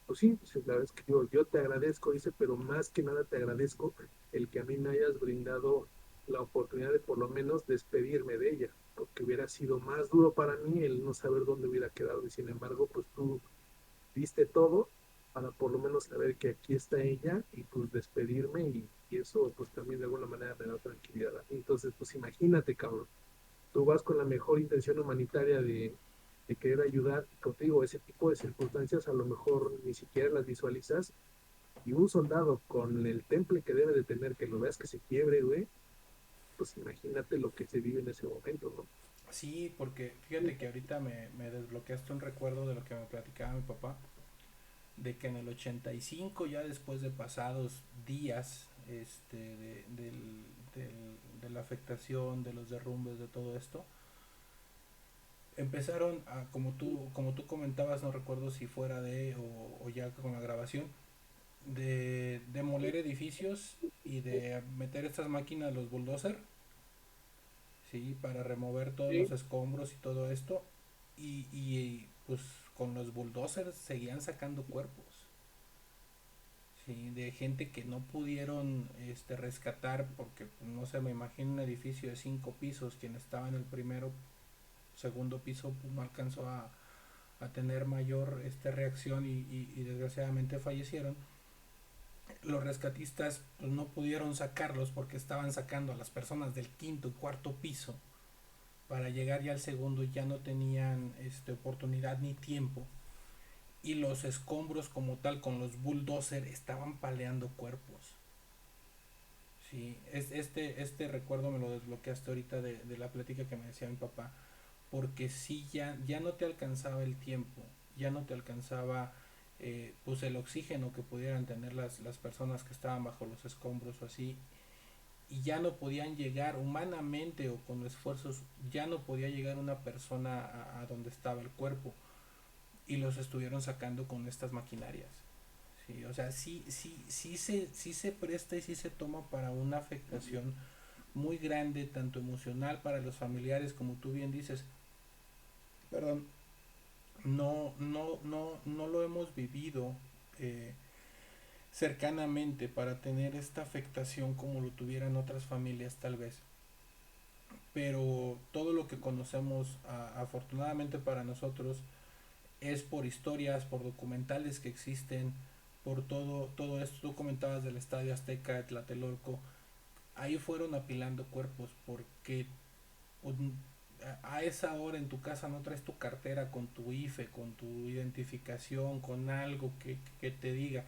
pues sí, pues, la verdad es que yo te agradezco, dice, pero más que nada te agradezco el que a mí me hayas brindado la oportunidad de por lo menos despedirme de ella, porque hubiera sido más duro para mí el no saber dónde hubiera quedado, y sin embargo, pues tú diste todo para por lo menos saber que aquí está ella y pues despedirme y eso pues también de alguna manera me da tranquilidad a mí. Entonces, pues imagínate, cabrón, tú vas con la mejor intención humanitaria de querer ayudar, contigo, ese tipo de circunstancias a lo mejor ni siquiera las visualizas, y un soldado con el temple que debe de tener, que lo veas que se quiebre, güey, pues imagínate lo que se vive en ese momento, ¿no? Sí, porque fíjate que ahorita me desbloqueaste un recuerdo de lo que me platicaba mi papá, de que en el 85, ya después de pasados días de la afectación, de los derrumbes, de todo esto, empezaron a, como tú comentabas, no recuerdo si fuera o ya con la grabación, de demoler edificios y de meter estas máquinas, los bulldozer, ¿sí? Para remover todos los Sí, escombros y todo esto. Pues con los bulldozers seguían sacando cuerpos, ¿sí? De gente que no pudieron rescatar porque, pues, no sé, me imagino un edificio de 5 pisos, quien estaba en el primero, segundo piso, pues, no alcanzó a tener mayor reacción y desgraciadamente fallecieron. Los rescatistas, pues, no pudieron sacarlos porque estaban sacando a las personas del quinto y cuarto piso. Para llegar ya al segundo ya no tenían oportunidad ni tiempo, y los escombros como tal con los bulldozer estaban paleando cuerpos. Sí, este recuerdo me lo desbloqueaste ahorita de la plática que me decía mi papá, porque sí, ya no te alcanzaba el tiempo, ya no te alcanzaba pues el oxígeno que pudieran tener las personas que estaban bajo los escombros o así, y ya no podían llegar humanamente o con esfuerzos, ya no podía llegar una persona a donde estaba el cuerpo, y los estuvieron sacando con estas maquinarias. Sí, o sea, sí se presta y sí se toma para una afectación muy grande, tanto emocional para los familiares, como tú bien dices. Perdón, no lo hemos vivido eh, cercanamente para tener esta afectación como lo tuvieran otras familias tal vez. Pero todo lo que conocemos, afortunadamente para nosotros, es por historias, por documentales que existen, por todo esto. Tú comentabas del Estadio Azteca de Tlatelolco, ahí fueron apilando cuerpos porque, pues, a esa hora en tu casa no traes tu cartera con tu IFE, con tu identificación, con algo que te diga.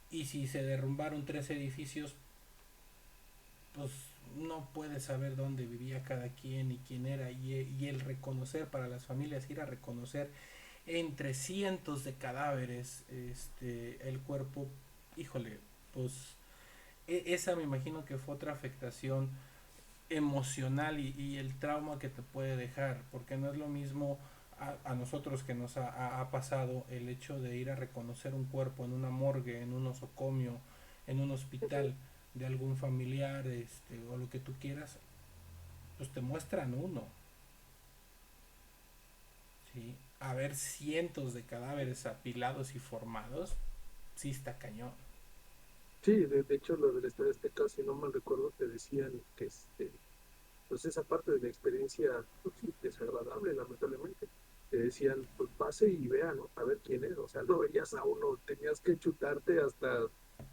Y si se derrumbaron 3 edificios, pues no puedes saber dónde vivía cada quien y quién era. Y el reconocer para las familias, ir a reconocer entre cientos de cadáveres el cuerpo, híjole, pues esa me imagino que fue otra afectación emocional y el trauma que te puede dejar, porque no es lo mismo a nosotros que nos ha pasado el hecho de ir a reconocer un cuerpo en una morgue, en un osocomio, en un hospital de algún familiar, o lo que tú quieras, pues te muestran uno, ¿sí? A ver cientos de cadáveres apilados y formados, sí está cañón. sí, de hecho lo del Estadio Azteca, si no mal recuerdo, te decían que pues esa parte de la experiencia, pues sí, desagradable, lamentablemente. Te decían, pues pase y vea, ¿no? A ver quién es. O sea, no veías a uno, tenías que chutarte hasta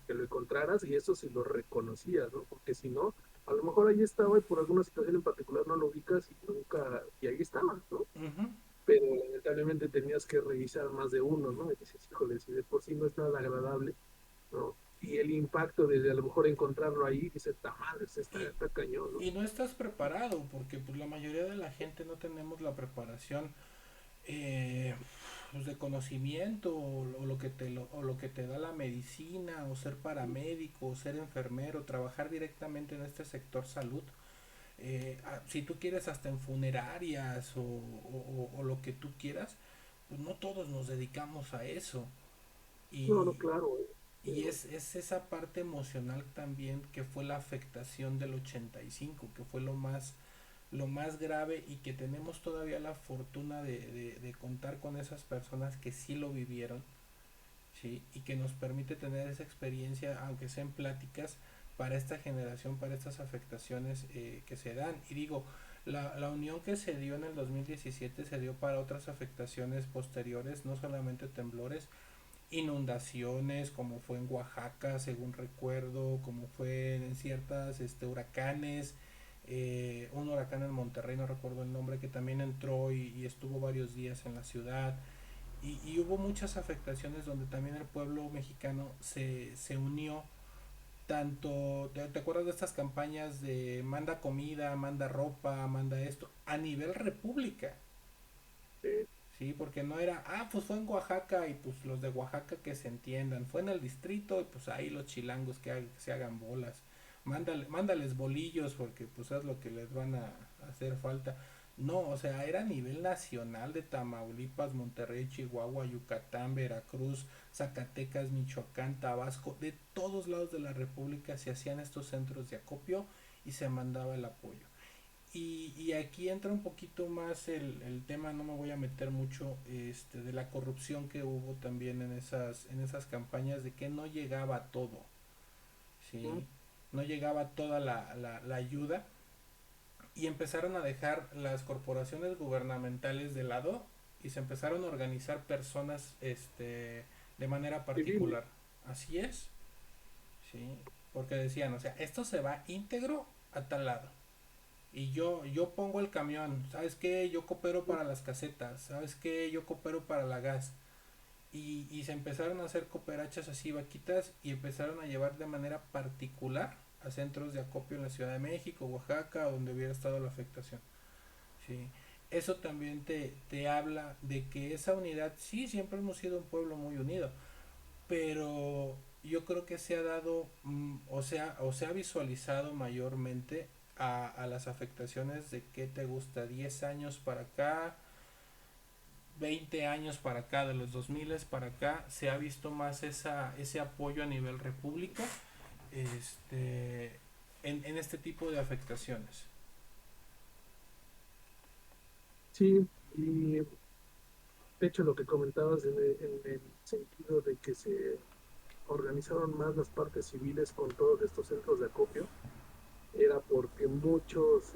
que lo encontraras y eso si lo reconocías, ¿no? Porque si no, a lo mejor ahí estaba y por alguna situación en particular no lo ubicas y nunca, y ahí estaba, ¿no? Ujú. Pero lamentablemente tenías que revisar más de uno, ¿no? Y dices, híjole, si de por sí no es nada agradable, ¿no? Y el impacto de a lo mejor encontrarlo ahí, dice, está mal, Y, está cañón, ¿no? y no estás preparado, porque pues la mayoría de la gente no tenemos la preparación, eh, pues, de conocimiento, o lo que te da la medicina, o ser paramédico, o ser enfermero, trabajar directamente en este sector salud. Si tú quieres hasta en funerarias o lo que tú quieras, pues no todos nos dedicamos a eso. No, no, Y, claro, y es esa parte emocional también que fue la afectación del 85, que fue lo más lo más grave y que tenemos todavía la fortuna de contar con esas personas que sí lo vivieron, ¿sí? Y que nos permite tener esa experiencia, aunque sean pláticas, para esta generación, para estas afectaciones que se dan. Y digo, la unión que se dio en el 2017 se dio para otras afectaciones posteriores, no solamente temblores, inundaciones, como fue en Oaxaca, según recuerdo, como fue en ciertas huracanes, un huracán en Monterrey, no recuerdo el nombre, que también entró y estuvo varios días en la ciudad. Y hubo muchas afectaciones donde también el pueblo mexicano se unió. Tanto, ¿te acuerdas de estas campañas de manda comida, manda ropa, manda esto? A nivel república, ¿sí? Porque no era, pues fue en Oaxaca y pues los de Oaxaca que se entiendan. Fue en el distrito y pues ahí los chilangos que se hagan bolas. Mándales bolillos porque pues es lo que les van a hacer falta. No, o sea, era a nivel nacional de Tamaulipas, Monterrey, Chihuahua, Yucatán, Veracruz, Zacatecas, Michoacán, Tabasco, de todos lados de la República se hacían estos centros de acopio y se mandaba el apoyo. Y aquí entra un poquito más el tema, no me voy a meter mucho, de la corrupción que hubo también en esas campañas, de que no llegaba todo, ¿no? ¿sí? No llegaba toda la ayuda y empezaron a dejar las corporaciones gubernamentales de lado y se empezaron a organizar personas de manera Civiles. particular. Así es, ¿sí? Porque decían, o sea, esto se va íntegro a tal lado. Y yo pongo el camión, ¿sabes qué? Yo coopero para las casetas, ¿sabes qué? Yo coopero para la gas. Y se empezaron a hacer cooperachas así vaquitas y empezaron a llevar de manera particular a centros de acopio en la Ciudad de México, Oaxaca, donde hubiera estado la afectación. ¿Sí? Eso también te habla de que esa unidad, sí, siempre hemos sido un pueblo muy unido, pero yo creo que se ha dado, o se ha visualizado mayormente a las afectaciones de que te gusta 10 años para acá, 20 años para acá, de los 2000 para acá, se ha visto más ese apoyo a nivel república este, en este tipo de afectaciones. Sí, y de hecho lo que comentabas en el sentido de que se organizaron más las partes civiles con todos estos centros de acopio, era porque muchos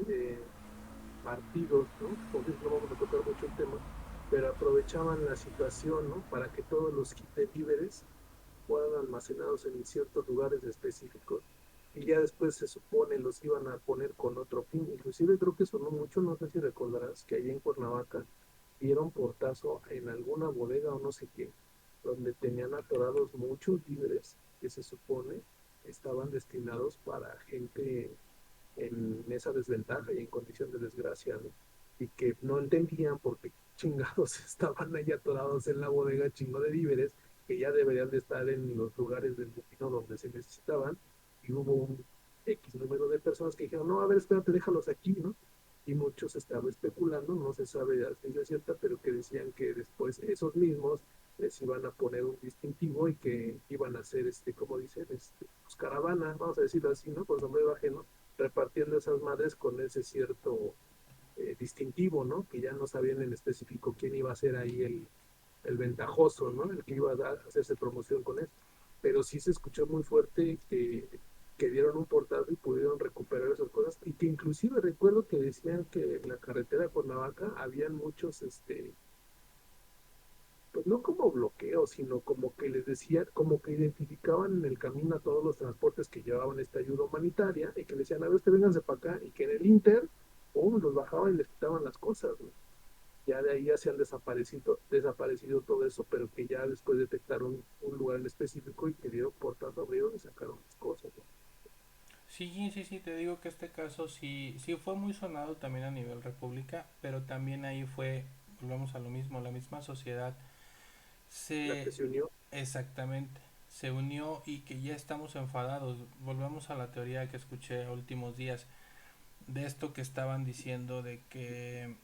partidos, ¿no? Por cierto, no vamos a tocar mucho el tema, pero aprovechaban la situación, ¿no? Para que todos los kits de víveres fueran almacenados en ciertos lugares específicos y ya después se supone los iban a poner con otro fin. Inclusive creo que sonó mucho, no sé si recordarás que allí en Cuernavaca dieron portazo en alguna bodega o no sé qué, donde tenían atorados muchos víveres que se supone estaban destinados para gente en esa desventaja y en condición de desgracia, ¿no? Y que no entendían por qué chingados estaban ahí atorados en la bodega chingo de víveres que ya deberían de estar en los lugares del destino donde se necesitaban, y hubo un X número de personas que dijeron, no, a ver, espérate, déjalos aquí, ¿no? Y muchos estaban especulando, no se sabe a ciencia cierta, pero que decían que después esos mismos les iban a poner un distintivo y que iban a hacer, como dicen, pues caravana, vamos a decirlo así, ¿no? Con sombrero ajeno, repartiendo esas madres con ese cierto distintivo, ¿no? Que ya no sabían en específico quién iba a ser ahí el ventajoso, ¿no? El que iba a hacerse promoción con esto. Pero sí se escuchó muy fuerte que dieron un portazo y pudieron recuperar esas cosas, y que inclusive recuerdo que decían que en la carretera con Navaca habían muchos, pues no como bloqueo, sino como que les decían, como que identificaban en el camino a todos los transportes que llevaban esta ayuda humanitaria y que les decían, a ver, vénganse para acá, y que en el Inter, los bajaban y les quitaban las cosas, ¿no? Ya de ahí ya se han desaparecido todo eso, pero que ya después detectaron un lugar en específico y que dieron portazo, abrieron y sacaron las cosas, ¿no? Sí, sí, sí, te digo que este caso sí, sí fue muy sonado también a nivel república, pero también ahí fue, volvemos a lo mismo, la misma sociedad La que se, se unió. exactamente, se unió y que ya estamos enfadados. Volvemos a la teoría que escuché a últimos días de esto que estaban diciendo de que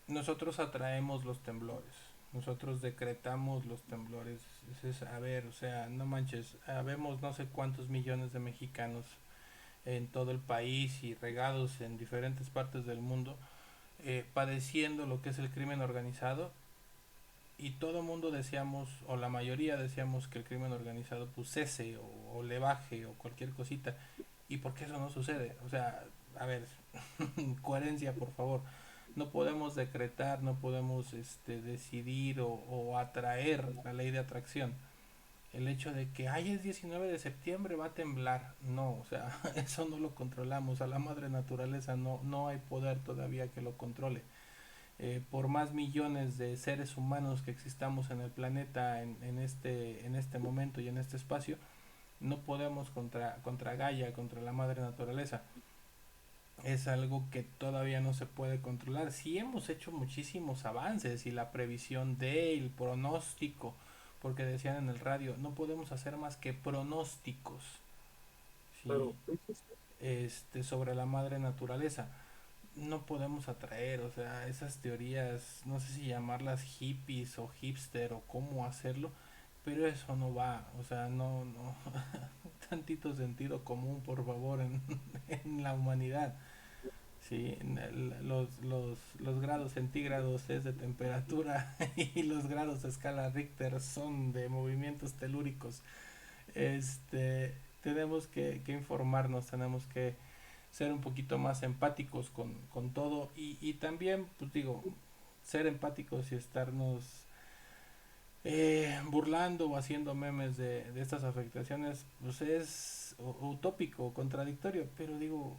nosotros atraemos los temblores, nosotros decretamos los temblores. A ver, o sea, no manches, habemos no sé cuántos millones de mexicanos en todo el país y regados en diferentes partes del mundo, padeciendo lo que es el crimen organizado, y todo mundo deseamos, o la mayoría deseamos que el crimen organizado pues cese o le baje o cualquier cosita. ¿Y por qué eso no sucede? O sea, a ver, coherencia por favor. No podemos decretar, no podemos decidir o atraer la ley de atracción. El hecho de que, ay, es 19 de septiembre, va a temblar. No, o sea, eso no lo controlamos. A la madre naturaleza no hay poder todavía que lo controle. Por más millones de seres humanos que existamos en el planeta en este momento y en este espacio, no podemos contra Gaia, contra la madre naturaleza. Es algo que todavía no se puede controlar. Sí hemos hecho muchísimos avances y la previsión el pronóstico, porque decían en el radio, no podemos hacer más que pronósticos, ¿sí? Claro, sí, sí, sí. Sobre la madre naturaleza. No podemos atraer, o sea, esas teorías, no sé si llamarlas hippies o hipster o cómo hacerlo, pero eso no va, o sea, no, tantito sentido común, por favor, en la humanidad. Sí, los grados centígrados es de temperatura y los grados de escala Richter son de movimientos telúricos. Tenemos que informarnos, tenemos que ser un poquito más empáticos con todo y también, pues digo, ser empáticos y estarnos burlando o haciendo memes de estas afectaciones, pues es utópico, contradictorio, pero digo,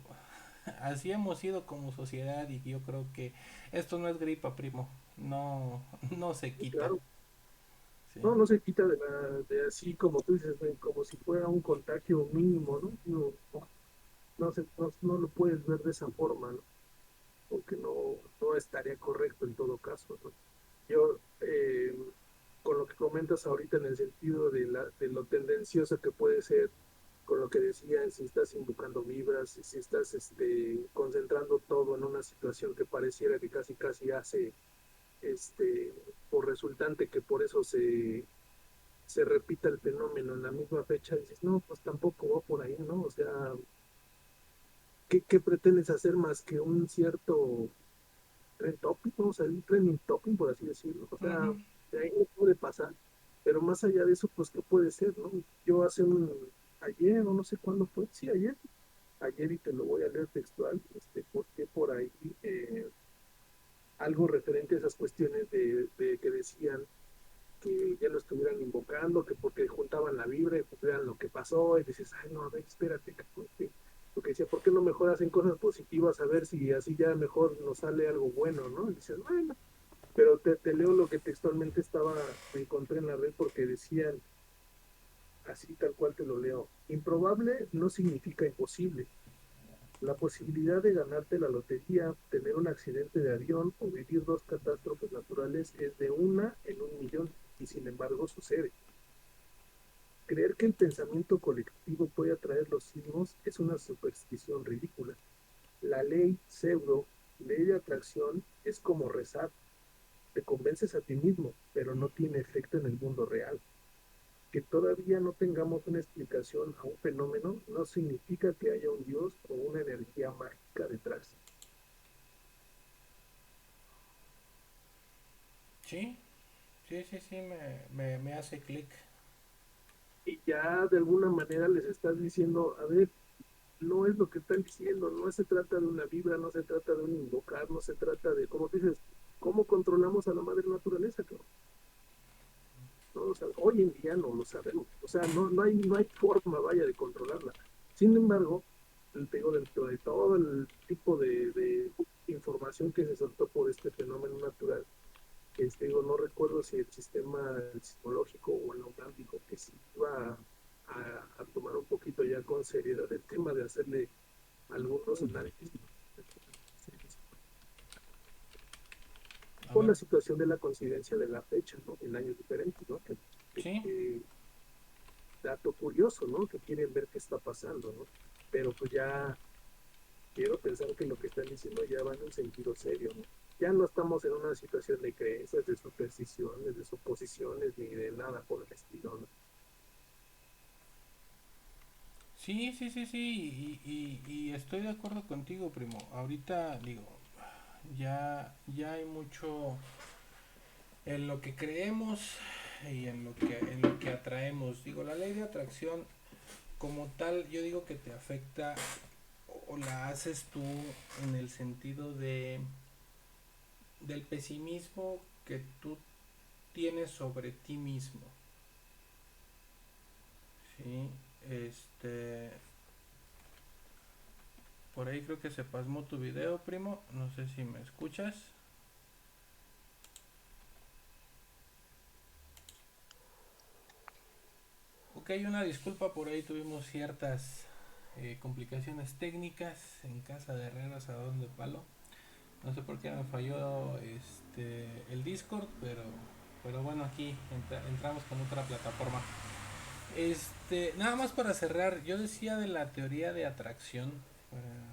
así hemos sido como sociedad y yo creo que esto no es gripa, primo, no se Sí, quita. claro. ¿Sí? No, no se quita de así como tú dices, como si fuera un contagio mínimo, ¿no? No lo puedes ver de esa forma, ¿no? Porque no estaría correcto en todo caso, ¿no? Yo, con lo que comentas ahorita en el sentido de lo tendencioso que puede ser, con lo que decían, si estás invocando vibras, si estás concentrando todo en una situación que pareciera que casi casi hace este, por resultante que por eso se repita el fenómeno en la misma fecha, dices, no, pues tampoco va por ahí, ¿no? O sea, ¿qué pretendes hacer más que un cierto trend topic, ¿no? O sea, un trending topic, por así decirlo? O sea, Ujú. de ahí no puede pasar, pero más allá de eso, pues, ¿qué puede ser, no? Yo ayer, o no sé cuándo fue, sí, ayer, y te lo voy a leer textual, porque por ahí algo referente a esas cuestiones de que decían que ya lo estuvieran invocando, que porque juntaban la vibra y pues vean lo que pasó, y dices, ay, no, a ver, espérate, porque decía, ¿por qué no mejor hacen cosas positivas a ver si así ya mejor nos sale algo bueno, ¿no? Y dices, bueno, pero te leo lo que textualmente me encontré en la red porque decían, así tal cual te lo leo, improbable no significa imposible. La posibilidad de ganarte la lotería, tener un accidente de avión o vivir dos catástrofes naturales es de una en un millón, y sin embargo sucede. Creer que el pensamiento colectivo puede atraer los sismos es una superstición ridícula. La ley de atracción, es como rezar. Te convences a ti mismo, pero no tiene efecto en el mundo real. Que todavía no tengamos una explicación a un fenómeno no significa que haya un Dios o una energía mágica detrás. Sí, sí, me hace clic. Y ya de alguna manera les estás diciendo, a ver, no es lo que están diciendo, no se trata de una vibra, no se trata de un invocar, no se trata de, como dices, cómo controlamos a la madre naturaleza, claro. ¿No? O sea, hoy en día no lo sabemos, o sea, no hay forma, vaya, de controlarla. Sin embargo, te digo, dentro de todo el tipo de información que se soltó por este fenómeno natural, digo, no recuerdo si el sistema sismológico o el UNAM dijo que sí iba a tomar un poquito ya con seriedad el tema de hacerle algunos análisis A por ver, la situación de la coincidencia de la fecha, ¿no? En años diferentes, ¿no? sí, Que dato curioso, ¿no? Que quieren ver qué está pasando, ¿no? Pero pues ya quiero pensar que lo que están diciendo ya va en un sentido serio, ¿no? Ya no estamos en una situación de creencias, de supersticiones, de suposiciones, ni de nada por el estilo, ¿no? Sí, sí, sí, sí, y estoy de acuerdo contigo, primo. Ahorita digo, ya hay mucho en lo que creemos y en lo que atraemos. Digo, la ley de atracción como tal, yo digo que te afecta o la haces tú en el sentido de del pesimismo que tú tienes sobre ti mismo, ¿sí? Este, por ahí creo que se pasmó tu video, primo. No sé si me escuchas. Ok, una disculpa, por ahí tuvimos ciertas complicaciones técnicas en casa de Herrera Asadón de Palo. No sé por qué me falló el Discord, pero bueno, aquí entramos con otra plataforma. Nada más para cerrar, yo decía de la teoría de atracción,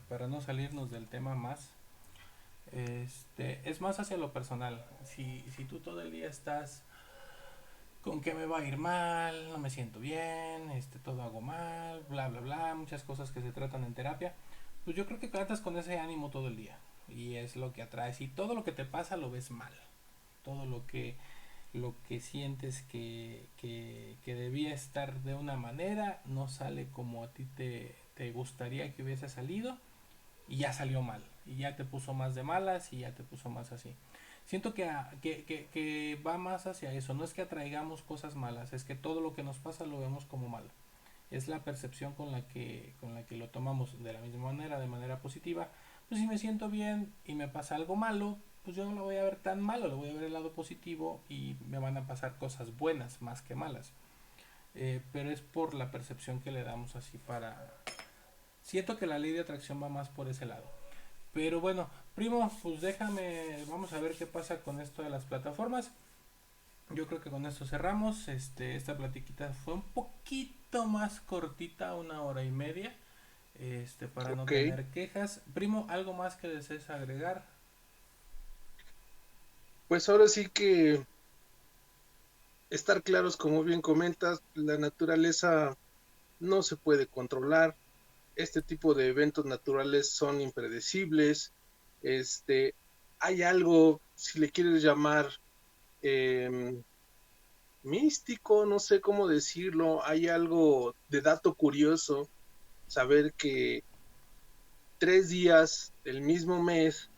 para no salirnos del tema más. Es más hacia lo personal. Si tú todo el día estás con que me va a ir mal, no me siento bien, todo hago mal, bla, bla, bla, muchas cosas que se tratan en terapia, pues yo creo que tratas con ese ánimo todo el día. Y es lo que atraes. Y todo lo que te pasa lo ves mal. Todo lo que sientes que debía estar de una manera no sale como a ti te gustaría que hubiese salido y ya salió mal y ya te puso más de malas y ya te puso más así. Siento que va más hacia eso, no es que atraigamos cosas malas, es que todo lo que nos pasa lo vemos como malo. Es la percepción con la que lo tomamos de la misma manera, de manera positiva. Pues si me siento bien y me pasa algo malo, pues yo no lo voy a ver tan malo, lo voy a ver el lado positivo y me van a pasar cosas buenas más que malas. Pero es por la percepción que le damos así para... Siento que la ley de atracción va más por ese lado. Pero bueno, primo, pues déjame, vamos a ver qué pasa con esto de las plataformas. Yo creo que con esto cerramos. Esta platiquita fue un poquito más cortita, 1 hora y media. Para no Ok, tener quejas. Primo, ¿algo más que desees agregar? pues ahora sí que estar claros, como bien comentas, la naturaleza no se puede controlar. Este tipo de eventos naturales son impredecibles. Este, hay algo, si le quieres llamar eh, místico, no sé cómo decirlo, hay algo de dato curioso, saber que 3 días del mismo mes,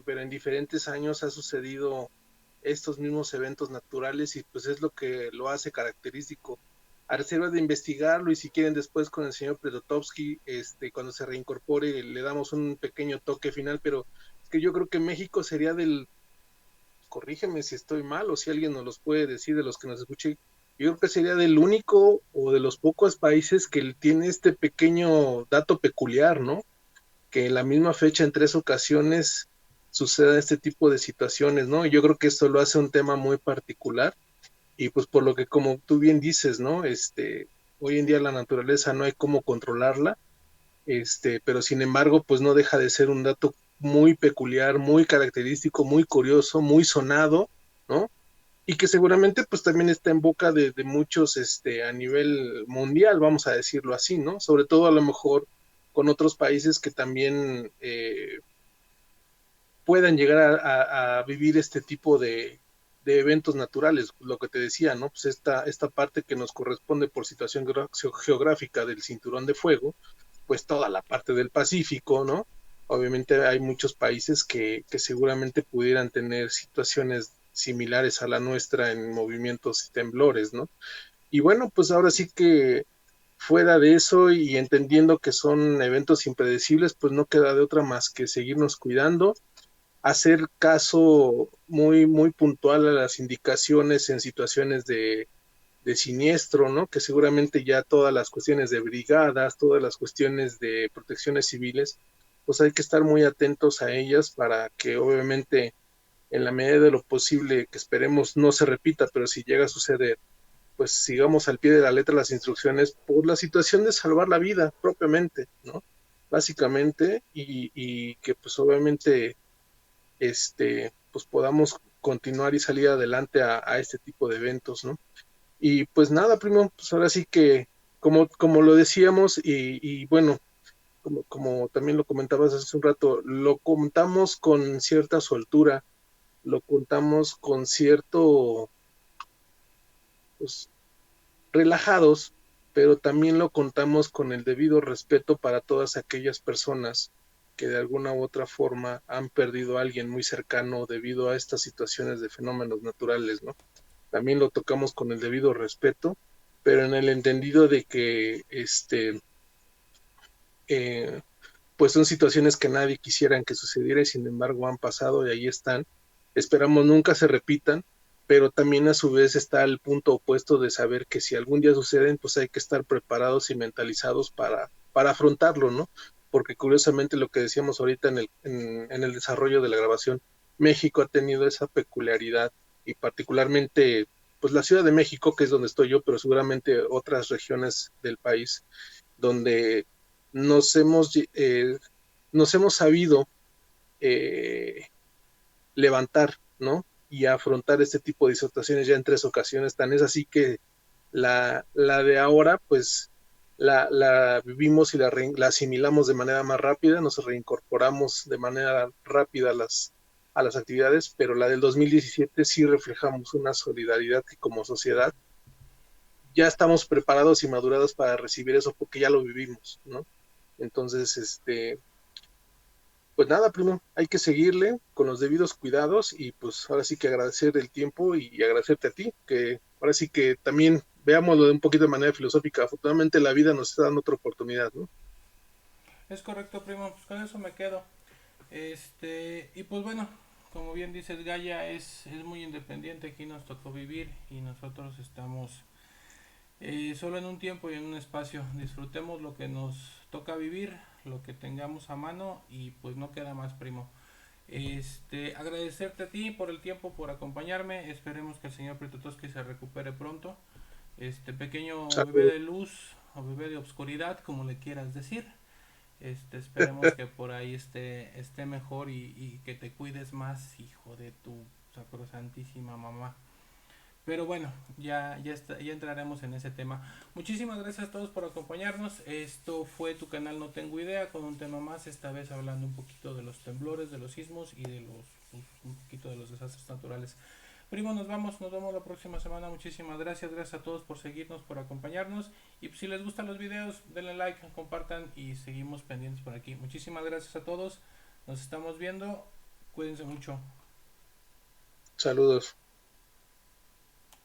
pero en diferentes años ha sucedido estos mismos eventos naturales y pues es lo que lo hace característico. A reserva de investigarlo y si quieren después con el señor Predotowski, cuando se reincorpore le damos un pequeño toque final, pero es que yo creo que México sería corrígeme si estoy mal o si alguien nos los puede decir de los que nos escuché, yo creo que sería del único o de los pocos países que tiene este pequeño dato peculiar, ¿no? Que en la misma fecha, en 3 ocasiones, suceda este tipo de situaciones, ¿no? Yo creo que esto lo hace un tema muy particular y pues por lo que como tú bien dices, ¿no? Hoy en día la naturaleza no hay cómo controlarla, pero sin embargo, pues no deja de ser un dato muy peculiar, muy característico, muy curioso, muy sonado, ¿no? Y que seguramente pues también está en boca de muchos a nivel mundial, vamos a decirlo así, ¿no? Sobre todo a lo mejor con otros países que también puedan llegar a vivir este tipo de eventos naturales, lo que te decía, ¿no? Pues esta parte que nos corresponde por situación geográfica del cinturón de fuego, pues toda la parte del Pacífico, ¿no? Obviamente hay muchos países que seguramente pudieran tener situaciones similares a la nuestra en movimientos y temblores, ¿no? Y bueno, pues ahora sí que fuera de eso y entendiendo que son eventos impredecibles, pues no queda de otra más que seguirnos cuidando, hacer caso muy, muy puntual a las indicaciones en situaciones de siniestro, ¿no? Que seguramente ya todas las cuestiones de brigadas, todas las cuestiones de protecciones civiles, pues hay que estar muy atentos a ellas para que obviamente en la medida de lo posible, que esperemos no se repita, pero si llega a suceder, pues sigamos al pie de la letra las instrucciones por la situación de salvar la vida propiamente, ¿no? Básicamente, y que pues obviamente pues podamos continuar y salir adelante a este tipo de eventos, ¿no? Y pues nada, primo, pues ahora sí que como lo decíamos y bueno, como también lo comentabas hace un rato, lo contamos con cierta soltura, lo contamos con cierto, pues, relajados, pero también lo contamos con el debido respeto para todas aquellas personas que de alguna u otra forma han perdido a alguien muy cercano debido a estas situaciones de fenómenos naturales, ¿no? También lo tocamos con el debido respeto, pero en el entendido de que eh, pues son situaciones que nadie quisiera que sucediera y sin embargo han pasado y ahí están. Esperamos nunca se repitan, pero también a su vez está el punto opuesto de saber que si algún día suceden, pues hay que estar preparados y mentalizados para afrontarlo, ¿no? Porque curiosamente lo que decíamos ahorita en el desarrollo de la grabación, México ha tenido esa peculiaridad y particularmente pues la Ciudad de México, que es donde estoy yo, pero seguramente otras regiones del país, donde nos hemos, eh, nos hemos sabido eh, levantar, ¿no? Y afrontar este tipo de situaciones ya en 3 ocasiones. Tan es así que la de ahora, pues la vivimos y la asimilamos de manera más rápida, nos reincorporamos de manera rápida a las actividades, pero la del 2017 sí reflejamos una solidaridad que como sociedad ya estamos preparados y madurados para recibir eso porque ya lo vivimos, ¿no? Entonces, pues nada, primo, hay que seguirle con los debidos cuidados y pues ahora sí que agradecer el tiempo y agradecerte a ti, que ahora sí que también veámoslo de un poquito de manera filosófica. Afortunadamente la vida nos está dando otra oportunidad, ¿no? Es correcto, primo, pues con eso me quedo. Y pues bueno, como bien dices, Gaia es muy independiente, aquí nos tocó vivir y nosotros estamos solo en un tiempo y en un espacio. Disfrutemos lo que nos toca vivir, lo que tengamos a mano y pues no queda más, primo. Agradecerte a ti por el tiempo, por acompañarme. Esperemos que el señor Pretotoski se recupere pronto. Este pequeño bebé Saludos. de luz o bebé de obscuridad, como le quieras decir. Esperemos que por ahí esté mejor y que te cuides más, hijo de tu sacrosantísima mamá. Pero bueno, ya entraremos en ese tema. Muchísimas gracias a todos por acompañarnos. Esto fue tu canal No Tengo Idea con un tema más, esta vez hablando un poquito de los temblores, de los sismos y de un poquito de los desastres naturales. Primo, nos vemos la próxima semana. Muchísimas gracias a todos por seguirnos, por acompañarnos. Y si les gustan los videos, denle like, compartan y seguimos pendientes por aquí. Muchísimas gracias a todos. Nos estamos viendo. Cuídense mucho. Saludos.